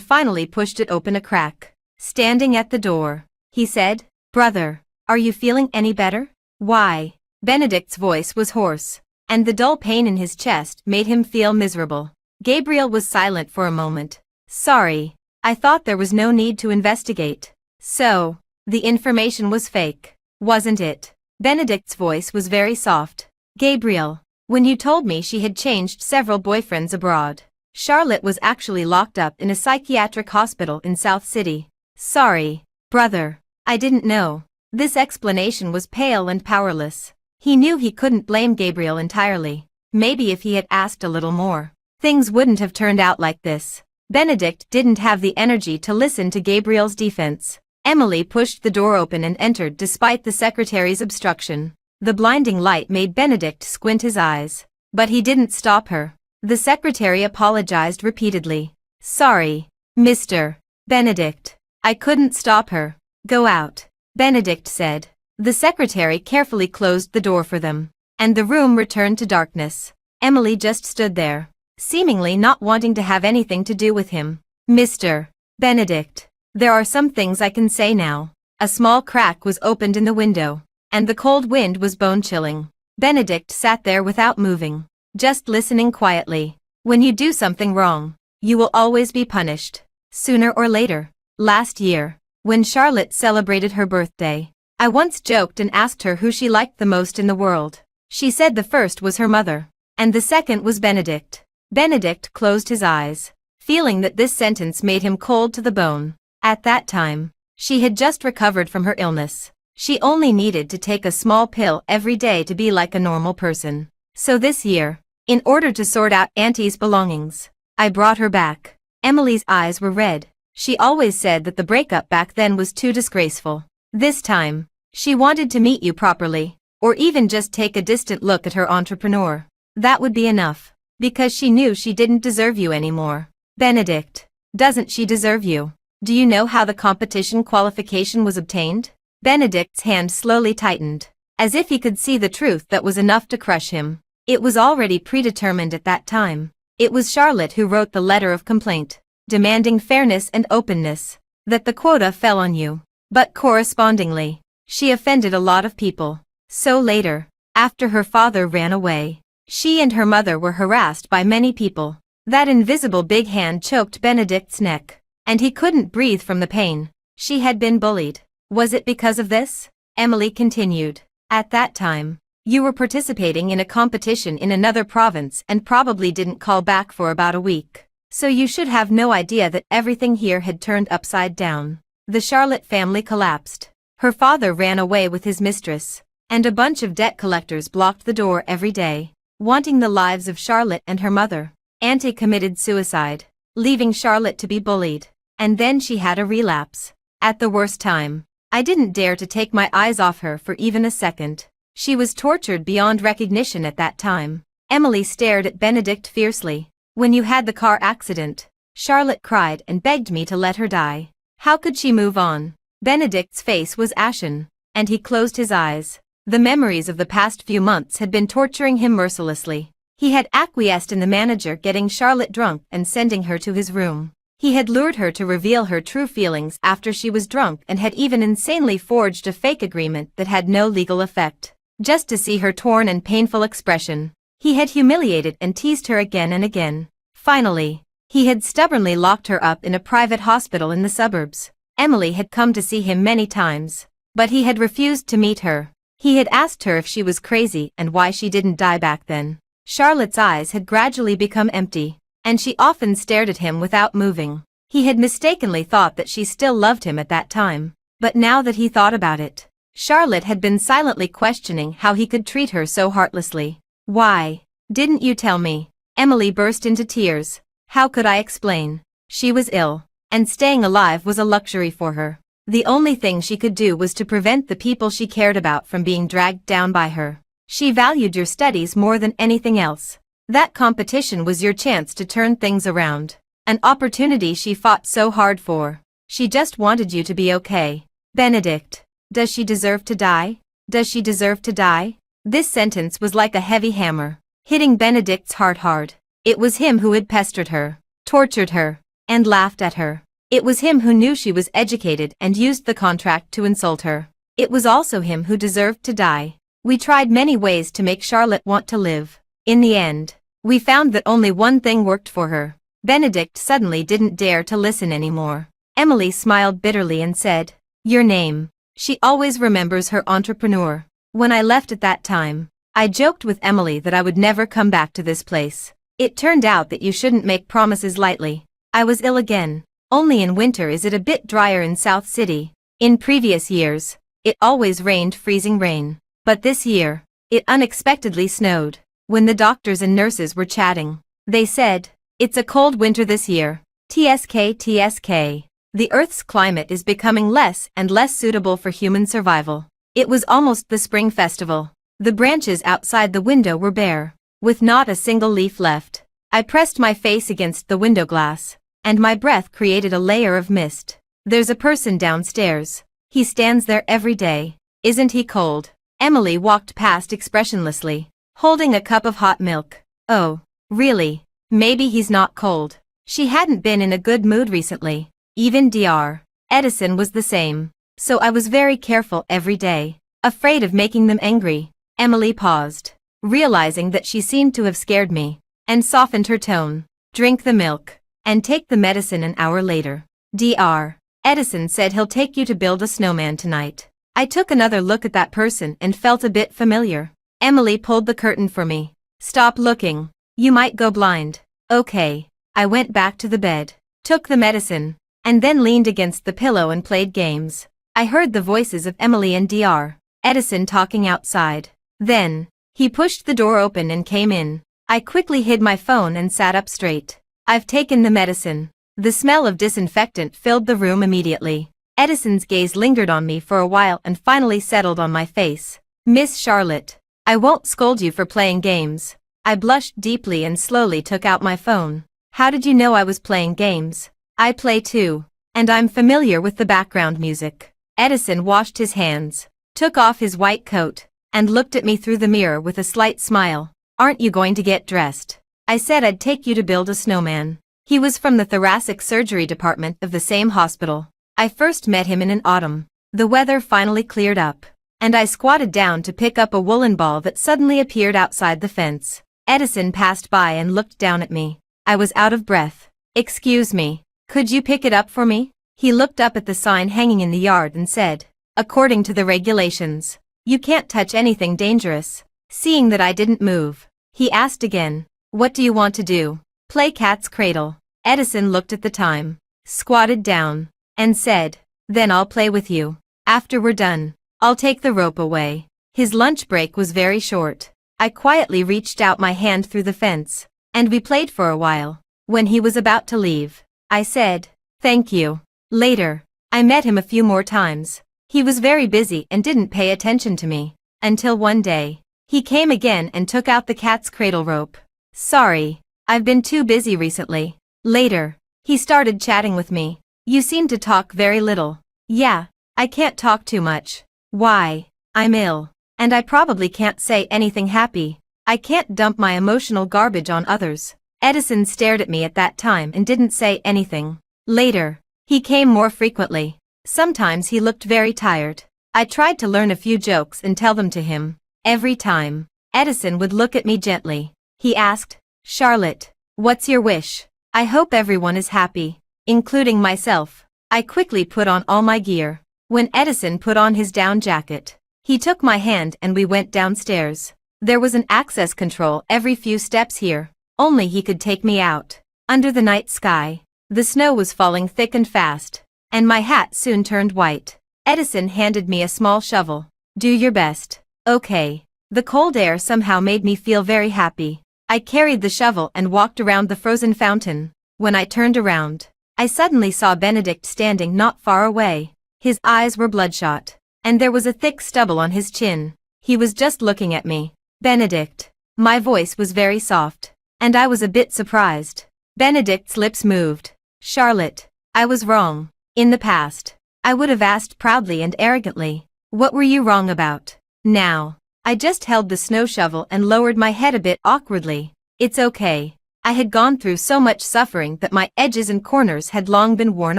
finally pushed it open a crack. Standing at the door, he said, "Brother, are you feeling any better?" "Why?" Benedict's voice was hoarse, and the dull pain in his chest made him feel miserable. Gabriel was silent for a moment. "Sorry, I thought there was no need to investigate." "So, the information was fake, wasn't it?" Benedict's voice was very soft. "Gabriel, when you told me she had changed several boyfriends abroad, Charlotte was actually locked up in a psychiatric hospital in South City." "Sorry, brother, I didn't know." This explanation was pale and powerless. He knew he couldn't blame Gabriel entirely. Maybe if he had asked a little more, things wouldn't have turned out like this. Benedict didn't have the energy to listen to Gabriel's defense. Emily pushed the door open and entered despite the secretary's obstruction. The blinding light made Benedict squint his eyes, but he didn't stop her. The secretary apologized repeatedly. "Sorry, Mr. Benedict. I couldn't stop her." "Go out," Benedict said. The secretary carefully closed the door for them, and the room returned to darkness. Emily just stood there, seemingly not wanting to have anything to do with him. "Mr. Benedict, there are some things I can say now." A small crack was opened in the window, and the cold wind was bone-chilling. Benedict sat there without moving, just listening quietly. "When you do something wrong, you will always be punished, sooner or later. Last year, when Charlotte celebrated her birthday, I once joked and asked her who she liked the most in the world. She said the first was her mother, and the second was Benedict." Benedict closed his eyes, feeling that this sentence made him cold to the bone. At that time, she had just recovered from her illness. She only needed to take a small pill every day to be like a normal person. So this year, in order to sort out Auntie's belongings, I brought her back. Emily's eyes were red. She always said that the breakup back then was too disgraceful. This time, she wanted to meet you properly, or even just take a distant look at her entrepreneur. That would be enough, because she knew she didn't deserve you anymore. "Benedict, doesn't she deserve you? Do you know how the competition qualification was obtained?" Benedict's hand slowly tightened, as if he could see the truth that was enough to crush him. It was already predetermined at that time. It was Charlotte who wrote the letter of complaint, demanding fairness and openness. That the quota fell on you. But correspondingly, she offended a lot of people. So later, after her father ran away, she and her mother were harassed by many people. That invisible big hand choked Benedict's neck, and he couldn't breathe from the pain. She had been bullied. Was it because of this? Emily continued. At that time, you were participating in a competition in another province and probably didn't call back for about a week. So you should have no idea that everything here had turned upside down. The Charlotte family collapsed. Her father ran away with his mistress, and a bunch of debt collectors blocked the door every day, wanting the lives of Charlotte and her mother. Auntie committed suicide, leaving Charlotte to be bullied, and then she had a relapse. At the worst time, I didn't dare to take my eyes off her for even a second. She was tortured beyond recognition at that time. Emily stared at Benedict fiercely. When you had the car accident, Charlotte cried and begged me to let her die. How could she move on? Benedict's face was ashen, and he closed his eyes. The memories of the past few months had been torturing him mercilessly. He had acquiesced in the manager getting Charlotte drunk and sending her to his room. He had lured her to reveal her true feelings after she was drunk and had even insanely forged a fake agreement that had no legal effect, just to see her torn and painful expression. He had humiliated and teased her again and again. Finally, he had stubbornly locked her up in a private hospital in the suburbs. Emily had come to see him many times, but he had refused to meet her. He had asked her if she was crazy and why she didn't die back then. Charlotte's eyes had gradually become empty, and she often stared at him without moving. He had mistakenly thought that she still loved him at that time, but now that he thought about it, Charlotte had been silently questioning how he could treat her so heartlessly. "Why didn't you tell me?" Emily burst into tears. How could I explain? She was ill, and staying alive was a luxury for her. The only thing she could do was to prevent the people she cared about from being dragged down by her. She valued your studies more than anything else. That competition was your chance to turn things around. An opportunity she fought so hard for. She just wanted you to be okay. Benedict. Does she deserve to die? Does she deserve to die? This sentence was like a heavy hammer, hitting Benedict's heart hard. It was him who had pestered her, tortured her, and laughed at her. It was him who knew she was educated and used the contract to insult her. It was also him who deserved to die. We tried many ways to make Charlotte want to live. In the end, we found that only one thing worked for her. Benedict suddenly didn't dare to listen anymore. Emily smiled bitterly and said, "Your name." She always remembers her entrepreneur. When I left at that time, I joked with Emily that I would never come back to this place. It turned out that you shouldn't make promises lightly. I was ill again. Only in winter is it a bit drier in South City. In previous years, it always rained freezing rain. But this year, it unexpectedly snowed. When the doctors and nurses were chatting, they said, "It's a cold winter this year. TSK. The Earth's climate is becoming less and less suitable for human survival." It was almost the spring festival. The branches outside the window were bare, with not a single leaf left. I pressed my face against the window glass, and my breath created a layer of mist. "There's a person downstairs. He stands there every day. Isn't he cold?" Emily walked past expressionlessly, holding a cup of hot milk. "Oh, really? Maybe he's not cold." She hadn't been in a good mood recently. Even Dr. Edison was the same. So I was very careful every day, afraid of making them angry. Emily paused, realizing that she seemed to have scared me, and softened her tone. "Drink the milk, and take the medicine an hour later. Dr. Edison said he'll take you to build a snowman tonight." I took another look at that person and felt a bit familiar. Emily pulled the curtain for me. "Stop looking. You might go blind." "Okay." I went back to the bed, took the medicine, and then leaned against the pillow and played games. I heard the voices of Emily and Dr. Edison talking outside. Then, he pushed the door open and came in. I quickly hid my phone and sat up straight. "I've taken the medicine." The smell of disinfectant filled the room immediately. Edison's gaze lingered on me for a while and finally settled on my face. "Miss Charlotte, I won't scold you for playing games." I blushed deeply and slowly took out my phone. "How did you know I was playing games?" "I play too, and I'm familiar with the background music." Edison washed his hands, took off his white coat, and looked at me through the mirror with a slight smile. "Aren't you going to get dressed?" I said I'd take you to build a snowman. He was from the thoracic surgery department of the same hospital. I first met him in an autumn. The weather finally cleared up, and I squatted down to pick up a woolen ball that suddenly appeared outside the fence. Edison passed by and looked down at me. I was out of breath. "Excuse me, could you pick it up for me?" He looked up at the sign hanging in the yard and said, "According to the regulations, you can't touch anything dangerous." Seeing that I didn't move, he asked again, "What do you want to do? Play cat's cradle?" Edison looked at the time, squatted down, and said, "Then I'll play with you. After we're done, I'll take the rope away." His lunch break was very short. I quietly reached out my hand through the fence, and we played for a while. When he was about to leave, I said, "Thank you." Later, I met him a few more times. He was very busy and didn't pay attention to me, until one day, he came again and took out the cat's cradle rope. "Sorry, I've been too busy recently." Later, he started chatting with me. "You seem to talk very little." "Yeah, I can't talk too much." "Why?" "I'm ill, and I probably can't say anything happy. I can't dump my emotional garbage on others." Edison stared at me at that time and didn't say anything. Later, he came more frequently. Sometimes he looked very tired. I tried to learn a few jokes and tell them to him. Every time, Edison would look at me gently. He asked, "Charlotte, what's your wish?" "I hope everyone is happy, including myself." I quickly put on all my gear. When Edison put on his down jacket, he took my hand and we went downstairs. There was an access control every few steps here. Only he could take me out. Under the night sky, the snow was falling thick and fast, and my hat soon turned white. Edison handed me a small shovel. "Do your best." "Okay." The cold air somehow made me feel very happy. I carried the shovel and walked around the frozen fountain. When I turned around, I suddenly saw Benedict standing not far away. His eyes were bloodshot, and there was a thick stubble on his chin. He was just looking at me. Benedict. My voice was very soft, and I was a bit surprised. Benedict's lips moved. Charlotte, I was wrong. In the past, I would have asked proudly and arrogantly, what were you wrong about? Now, I just held the snow shovel and lowered my head a bit awkwardly. It's okay. I had gone through so much suffering that my edges and corners had long been worn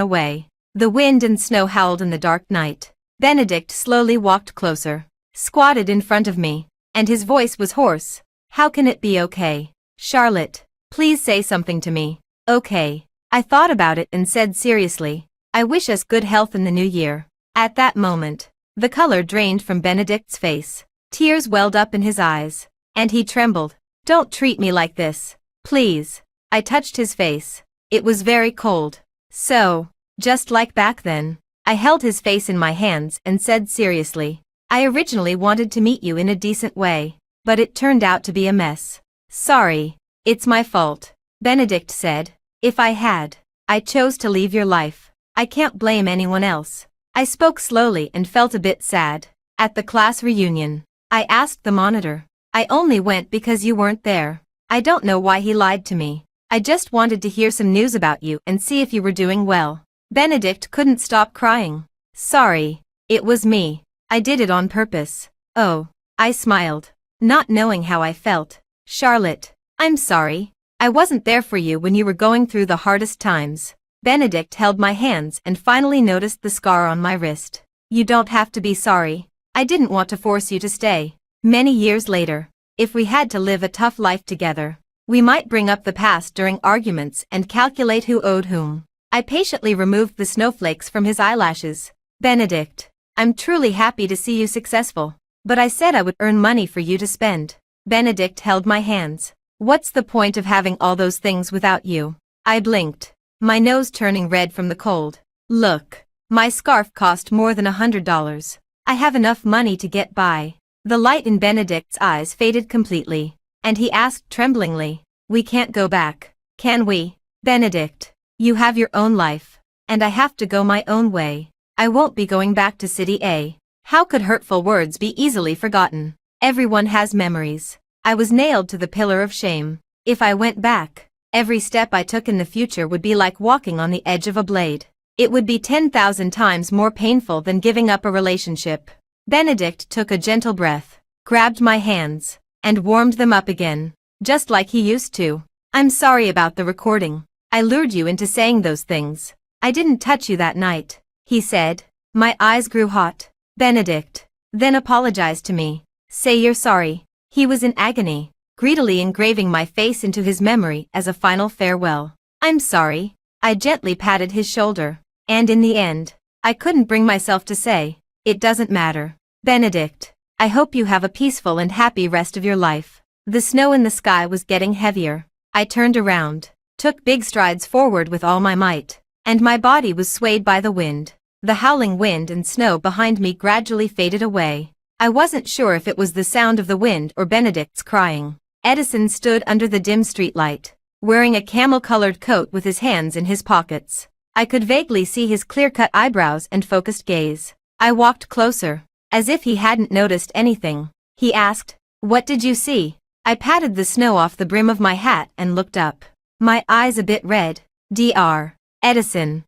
away. The wind and snow howled in the dark night. Benedict slowly walked closer, squatted in front of me, and his voice was hoarse. How can it be okay? Charlotte, please say something to me. Okay. I thought about it and said seriously, I wish us good health in the new year. At that moment, the color drained from Benedict's face. Tears welled up in his eyes, and he trembled. Don't treat me like this, please. I touched his face. It was very cold. So, just like back then, I held his face in my hands and said seriously, I originally wanted to meet you in a decent way, but it turned out to be a mess. Sorry, it's my fault. Benedict said, if I chose to leave your life. I can't blame anyone else. I spoke slowly and felt a bit sad. At the class reunion, I asked the monitor. I only went because you weren't there. I don't know why he lied to me. I just wanted to hear some news about you and see if you were doing well. Benedict couldn't stop crying. Sorry, it was me. I did it on purpose. Oh, I smiled, not knowing how I felt. Charlotte, I'm sorry. I wasn't there for you when you were going through the hardest times. Benedict held my hands and finally noticed the scar on my wrist. You don't have to be sorry. I didn't want to force you to stay. Many years later, if we had to live a tough life together, we might bring up the past during arguments and calculate who owed whom. I patiently removed the snowflakes from his eyelashes. Benedict, I'm truly happy to see you successful, but I said I would earn money for you to spend. Benedict held my hands. What's the point of having all those things without you? I blinked, my nose turning red from the cold. Look, my scarf cost more than $100. I have enough money to get by. The light in Benedict's eyes faded completely, and he asked tremblingly, we can't go back, can we? Benedict, you have your own life, and I have to go my own way. I won't be going back to City A. How could hurtful words be easily forgotten? Everyone has memories. I was nailed to the pillar of shame. If I went back, every step I took in the future would be like walking on the edge of a blade. It would be 10,000 times more painful than giving up a relationship. Benedict took a gentle breath, grabbed my hands, and warmed them up again, just like he used to. I'm sorry about the recording. I lured you into saying those things. I didn't touch you that night, he said. My eyes grew hot. Benedict, then apologize to me. Say you're sorry. He was in agony, greedily engraving my face into his memory as a final farewell. I'm sorry. I gently patted his shoulder, and in the end, I couldn't bring myself to say, it doesn't matter. Benedict, I hope you have a peaceful and happy rest of your life. The snow in the sky was getting heavier. I turned around, took big strides forward with all my might, and my body was swayed by the wind. The howling wind and snow behind me gradually faded away. I wasn't sure if it was the sound of the wind or Benedict's crying. Edison stood under the dim streetlight, wearing a camel-colored coat with his hands in his pockets. I could vaguely see his clear-cut eyebrows and focused gaze. I walked closer, as if he hadn't noticed anything. He asked, what did you see? I patted the snow off the brim of my hat and looked up, my eyes a bit red. Dr. Edison.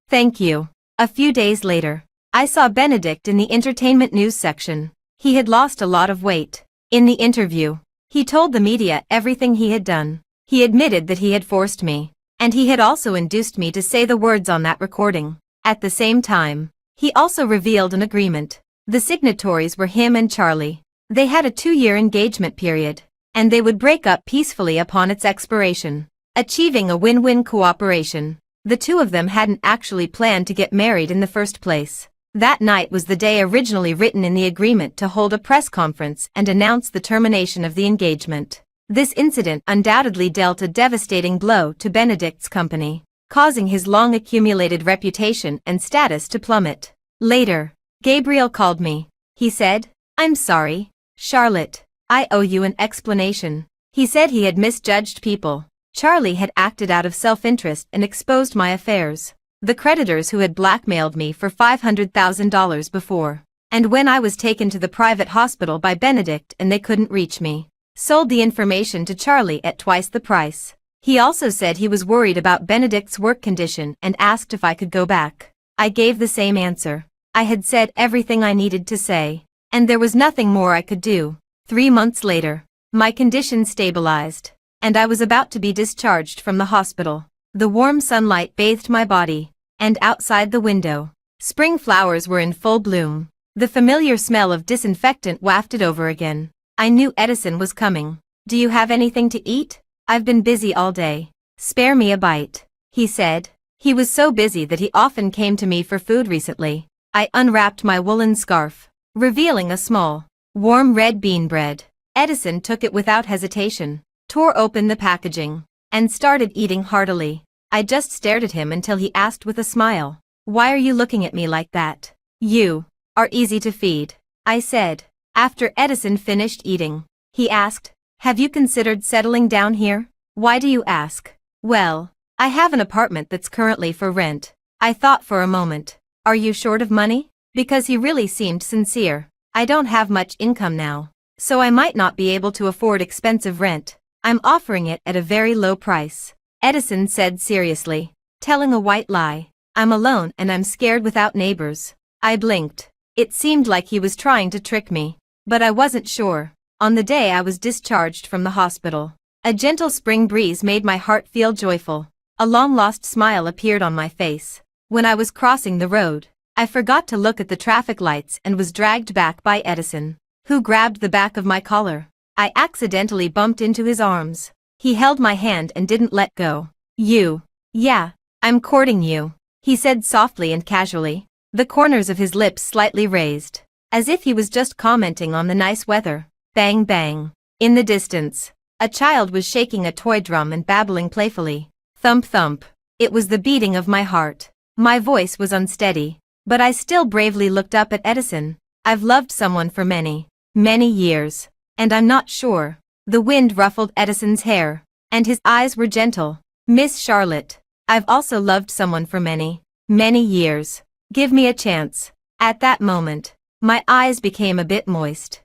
Thank you. A few days later, I saw Benedict in the entertainment news section. He had lost a lot of weight. In the interview, he told the media everything he had done. He admitted that he had forced me, and he had also induced me to say the words on that recording. At the same time, he also revealed an agreement. The signatories were him and Charlie. They had a 2-year engagement period, and they would break up peacefully upon its expiration, achieving a win-win cooperation. The two of them hadn't actually planned to get married in the first place. That night was the day originally written in the agreement to hold a press conference and announce the termination of the engagement. This incident undoubtedly dealt a devastating blow to Benedict's company, causing his long-accumulated reputation and status to plummet. Later, Gabriel called me. He said, I'm sorry, Charlotte. I owe you an explanation. He said he had misjudged people. Charlie had acted out of self-interest and exposed my affairs. The creditors who had blackmailed me for $500,000 before. And when I was taken to the private hospital by Benedict and they couldn't reach me, sold the information to Charlie at twice the price. He also said he was worried about Benedict's work condition and asked if I could go back. I gave the same answer. I had said everything I needed to say, and there was nothing more I could do. 3 months later, my condition stabilized, and I was about to be discharged from the hospital. The warm sunlight bathed my body, and outside the window, spring flowers were in full bloom. The familiar smell of disinfectant wafted over again. I knew Edison was coming. "Do you have anything to eat? I've been busy all day. Spare me a bite," he said. He was so busy that he often came to me for food recently. I unwrapped my woolen scarf, revealing a small, warm red bean bread. Edison took it without hesitation, tore open the packaging, and started eating heartily. I just stared at him until he asked with a smile, "Why are you looking at me like that? You are easy to feed," I said. After Edison finished eating, he asked, "Have you considered settling down here?" "Why do you ask?" "Well, I have an apartment that's currently for rent." I thought for a moment. "Are you short of money?" Because he really seemed sincere. "I don't have much income now, so I might not be able to afford expensive rent. I'm offering it at a very low price," Edison said seriously, telling a white lie. "I'm alone and I'm scared without neighbors." I blinked. It seemed like he was trying to trick me, but I wasn't sure. On the day I was discharged from the hospital, a gentle spring breeze made my heart feel joyful. A long-lost smile appeared on my face. When I was crossing the road, I forgot to look at the traffic lights and was dragged back by Edison, who grabbed the back of my collar. I accidentally bumped into his arms. He held my hand and didn't let go. Yeah, I'm courting you," he said softly and casually, the corners of his lips slightly raised, as if he was just commenting on the nice weather. Bang bang. In the distance, a child was shaking a toy drum and babbling playfully. Thump thump. It was the beating of my heart. My voice was unsteady, but I still bravely looked up at Edison. "I've loved someone for many, many years, and I'm not sure." The wind ruffled Edison's hair, and his eyes were gentle. "Miss Charlotte, I've also loved someone for many, many years. Give me a chance." At that moment, my eyes became a bit moist.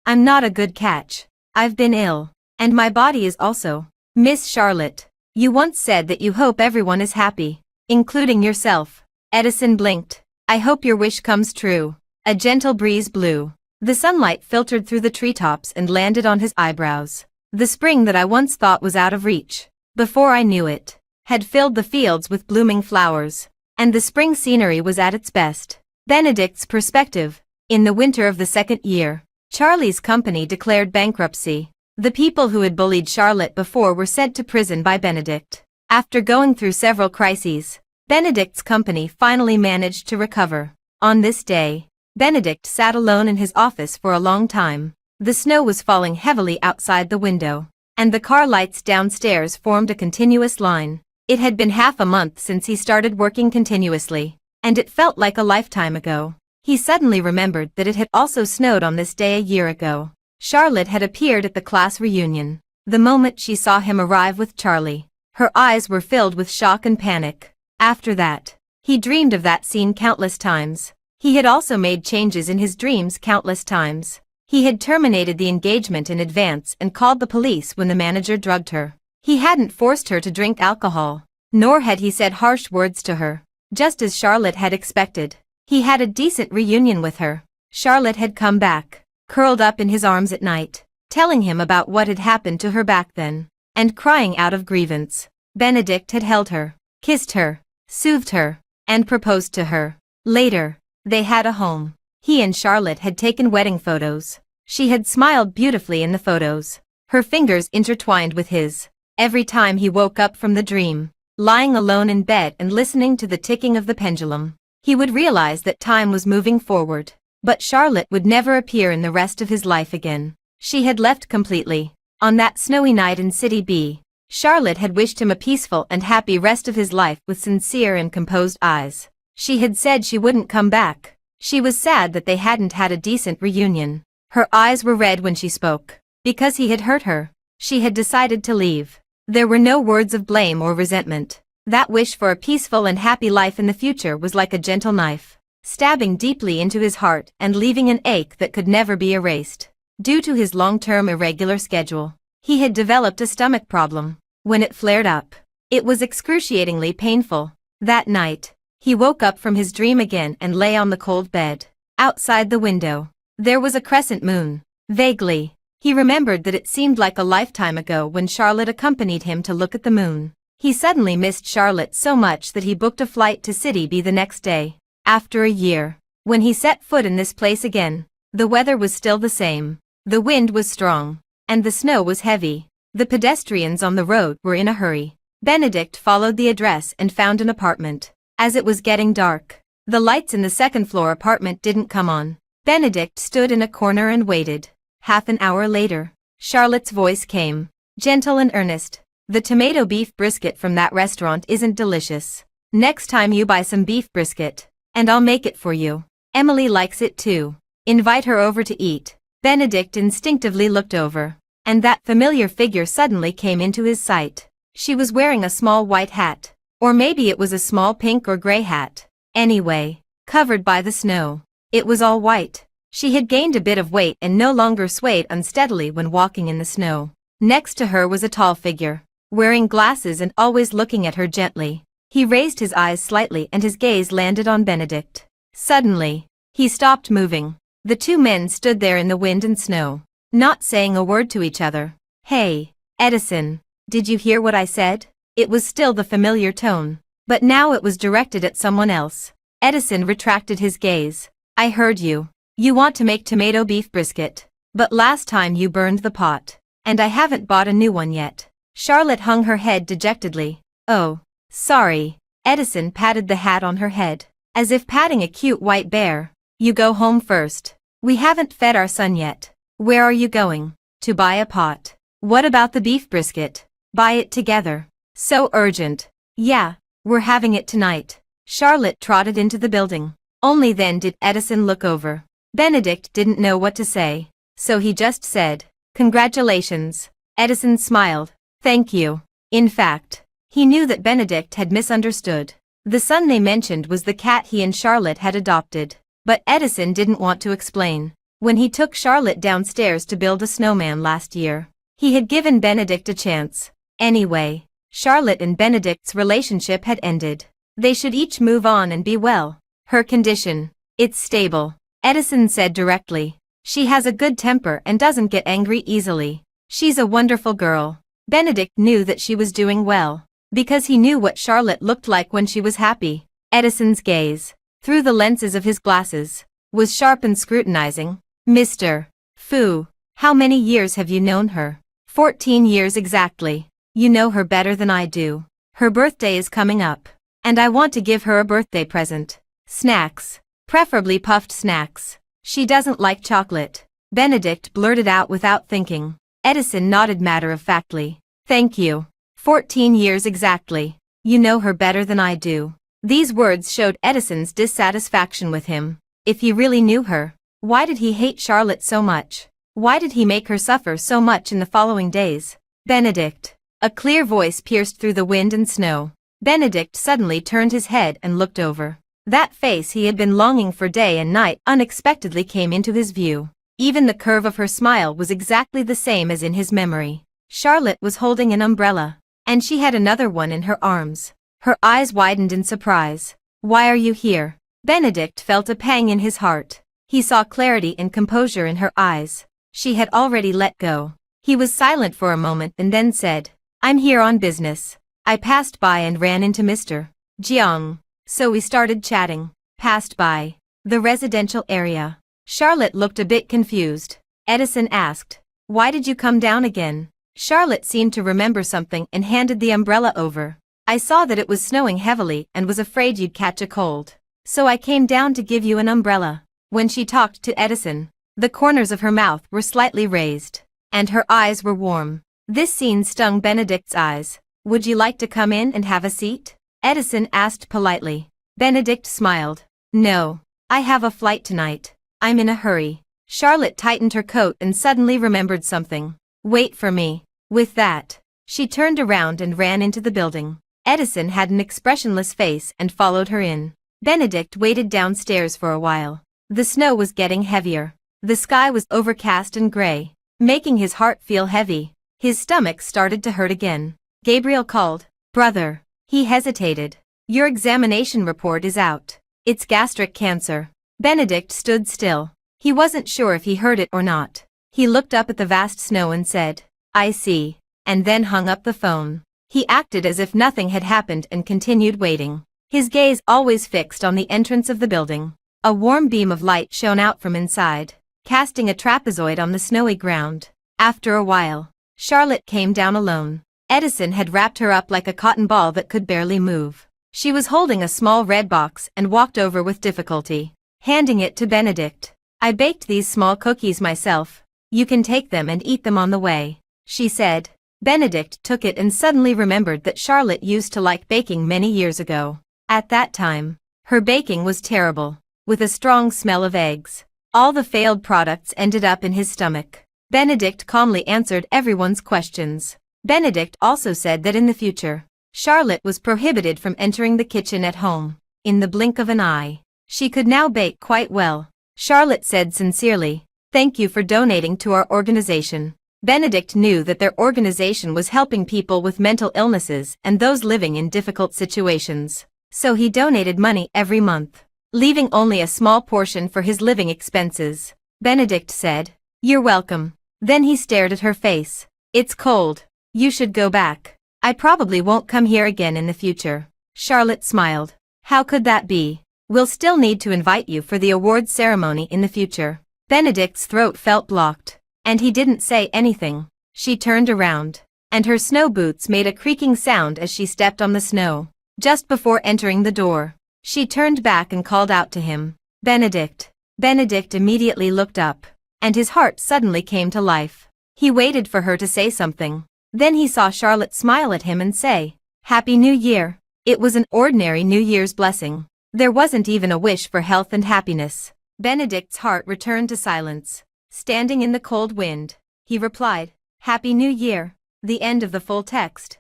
I'm not a good catch. I've been ill, and my body is also. "Miss Charlotte, you once said that you hope everyone is happy, including yourself." Edison blinked. "I hope your wish comes true." A gentle breeze blew. The sunlight filtered through the treetops and landed on his eyebrows. The spring that I once thought was out of reach, before I knew it, had filled the fields with blooming flowers, and the spring scenery was at its best. Benedict's perspective. In the winter of the second year, Charlie's company declared bankruptcy. The people who had bullied Charlotte before were sent to prison by Benedict. After going through several crises, Benedict's company finally managed to recover. On this day, Benedict sat alone in his office for a long time. The snow was falling heavily outside the window, and the car lights downstairs formed a continuous line. It had been half a month since he started working continuously, and it felt like a lifetime ago. He suddenly remembered that it had also snowed on this day a year ago. Charlotte had appeared at the class reunion. The moment she saw him arrive with Charlie, her eyes were filled with shock and panic. After that, he dreamed of that scene countless times. He had also made changes in his dreams countless times. He had terminated the engagement in advance and called the police when the manager drugged her. He hadn't forced her to drink alcohol, nor had he said harsh words to her. Just as Charlotte had expected, he had a decent reunion with her. Charlotte had come back, curled up in his arms at night, telling him about what had happened to her back then, and crying out of grievance. Benedict had held her, kissed her, soothed her, and proposed to her. Later, they had a home. He and Charlotte had taken wedding photos. She had smiled beautifully in the photos, her fingers intertwined with his. Every time he woke up from the dream, lying alone in bed and listening to the ticking of the pendulum, he would realize that time was moving forward. But Charlotte would never appear in the rest of his life again. She had left completely. On that snowy night in City B, Charlotte had wished him a peaceful and happy rest of his life with sincere and composed eyes. She had said she wouldn't come back. She was sad that they hadn't had a decent reunion. Her eyes were red when she spoke. Because he had hurt her, she had decided to leave. There were no words of blame or resentment. That wish for a peaceful and happy life in the future was like a gentle knife, stabbing deeply into his heart and leaving an ache that could never be erased. Due to his long-term irregular schedule, he had developed a stomach problem. When it flared up, it was excruciatingly painful. That night, he woke up from his dream again and lay on the cold bed. Outside the window, there was a crescent moon. Vaguely, he remembered that it seemed like a lifetime ago when Charlotte accompanied him to look at the moon. He suddenly missed Charlotte so much that he booked a flight to City B the next day. After a year, when he set foot in this place again, the weather was still the same. The wind was strong, and the snow was heavy. The pedestrians on the road were in a hurry. Benedict followed the address and found an apartment. As it was getting dark, the lights in the second-floor apartment didn't come on. Benedict stood in a corner and waited. Half an hour later, Charlotte's voice came, gentle and earnest. "The tomato beef brisket from that restaurant isn't delicious. Next time you buy some beef brisket, and I'll make it for you. Emily likes it too. Invite her over to eat." Benedict instinctively looked over, and that familiar figure suddenly came into his sight. She was wearing a small white hat, or maybe it was a small pink or gray hat. Anyway, covered by the snow, it was all white. She had gained a bit of weight and no longer swayed unsteadily when walking in the snow. Next to her was a tall figure, wearing glasses and always looking at her gently. He raised his eyes slightly and his gaze landed on Benedict. Suddenly, he stopped moving. The two men stood there in the wind and snow, not saying a word to each other. "Hey, Edison, did you hear what I said?" It was still the familiar tone, but now it was directed at someone else. Edison retracted his gaze. "I heard you. You want to make tomato beef brisket, but last time you burned the pot, and I haven't bought a new one yet." Charlotte hung her head dejectedly. "Oh, sorry." Edison patted the hat on her head, as if patting a cute white bear. "You go home first. We haven't fed our son yet." "Where are you going?" "To buy a pot." "What about the beef brisket?" "Buy it together." "So urgent." "Yeah, we're having it tonight." Charlotte trotted into the building. Only then did Edison look over. Benedict didn't know what to say, so he just said, "Congratulations." Edison smiled. "Thank you." In fact, he knew that Benedict had misunderstood. The son they mentioned was the cat he and Charlotte had adopted. But Edison didn't want to explain. When he took Charlotte downstairs to build a snowman last year, he had given Benedict a chance. Anyway, Charlotte and Benedict's relationship had ended. They should each move on and be well. "Her condition, it's stable," Edison said directly. "She has a good temper and doesn't get angry easily. She's a wonderful girl." Benedict knew that she was doing well, because he knew what Charlotte looked like when she was happy. Edison's gaze, through the lenses of his glasses, was sharp and scrutinizing. "Mr. Fu, how many years have you known her?" 14 years exactly. "You know her better than I do. Her birthday is coming up, and I want to give her a birthday present. Snacks, preferably puffed snacks. She doesn't like chocolate." Benedict blurted out without thinking. Edison nodded matter-of-factly. "Thank you. 14 years exactly. You know her better than I do." These words showed Edison's dissatisfaction with him. If he really knew her, why did he hate Charlotte so much? Why did he make her suffer so much in the following days? "Benedict." A clear voice pierced through the wind and snow. Benedict suddenly turned his head and looked over. That face he had been longing for day and night unexpectedly came into his view. Even the curve of her smile was exactly the same as in his memory. Charlotte was holding an umbrella, and she had another one in her arms. Her eyes widened in surprise. "Why are you here?" Benedict felt a pang in his heart. He saw clarity and composure in her eyes. She had already let go. He was silent for a moment and then said, "I'm here on business. I passed by and ran into Mr. Jiang. So we started chatting." "Passed by the residential area." Charlotte looked a bit confused. Edison asked, "Why did you come down again?" Charlotte seemed to remember something and handed the umbrella over. "I saw that it was snowing heavily and was afraid you'd catch a cold. So I came down to give you an umbrella." When she talked to Edison, the corners of her mouth were slightly raised, and her eyes were warm. This scene stung Benedict's eyes. "Would you like to come in and have a seat?" Edison asked politely. Benedict smiled. "No, I have a flight tonight. I'm in a hurry." Charlotte tightened her coat and suddenly remembered something. "Wait for me." With that, she turned around and ran into the building. Edison had an expressionless face and followed her in. Benedict waited downstairs for a while. The snow was getting heavier. The sky was overcast and gray, making his heart feel heavy. His stomach started to hurt again. Gabriel called, "Brother." He hesitated. "Your examination report is out. It's gastric cancer." Benedict stood still. He wasn't sure if he heard it or not. He looked up at the vast snow and said, "I see," and then hung up the phone. He acted as if nothing had happened and continued waiting, his gaze always fixed on the entrance of the building. A warm beam of light shone out from inside, casting a trapezoid on the snowy ground. After a while, Charlotte came down alone. Edison had wrapped her up like a cotton ball that could barely move. She was holding a small red box and walked over with difficulty, handing it to Benedict. "I baked these small cookies myself. You can take them and eat them on the way," she said. Benedict took it and suddenly remembered that Charlotte used to like baking many years ago. At that time, her baking was terrible, with a strong smell of eggs. All the failed products ended up in his stomach. Benedict calmly answered everyone's questions. Benedict also said that in the future, Charlotte was prohibited from entering the kitchen at home. In the blink of an eye, she could now bake quite well. Charlotte said sincerely, "Thank you for donating to our organization." Benedict knew that their organization was helping people with mental illnesses and those living in difficult situations. So he donated money every month, leaving only a small portion for his living expenses. Benedict said, "You're welcome." Then he stared at her face. "It's cold. You should go back. I probably won't come here again in the future." Charlotte smiled. "How could that be? We'll still need to invite you for the awards ceremony in the future." Benedict's throat felt blocked, and he didn't say anything. She turned around, and her snow boots made a creaking sound as she stepped on the snow. Just before entering the door, she turned back and called out to him, "Benedict." Benedict immediately looked up, and his heart suddenly came to life. He waited for her to say something. Then he saw Charlotte smile at him and say, "Happy New Year." It was an ordinary New Year's blessing. There wasn't even a wish for health and happiness. Benedict's heart returned to silence. Standing in the cold wind, he replied, "Happy New Year." The end of the full text.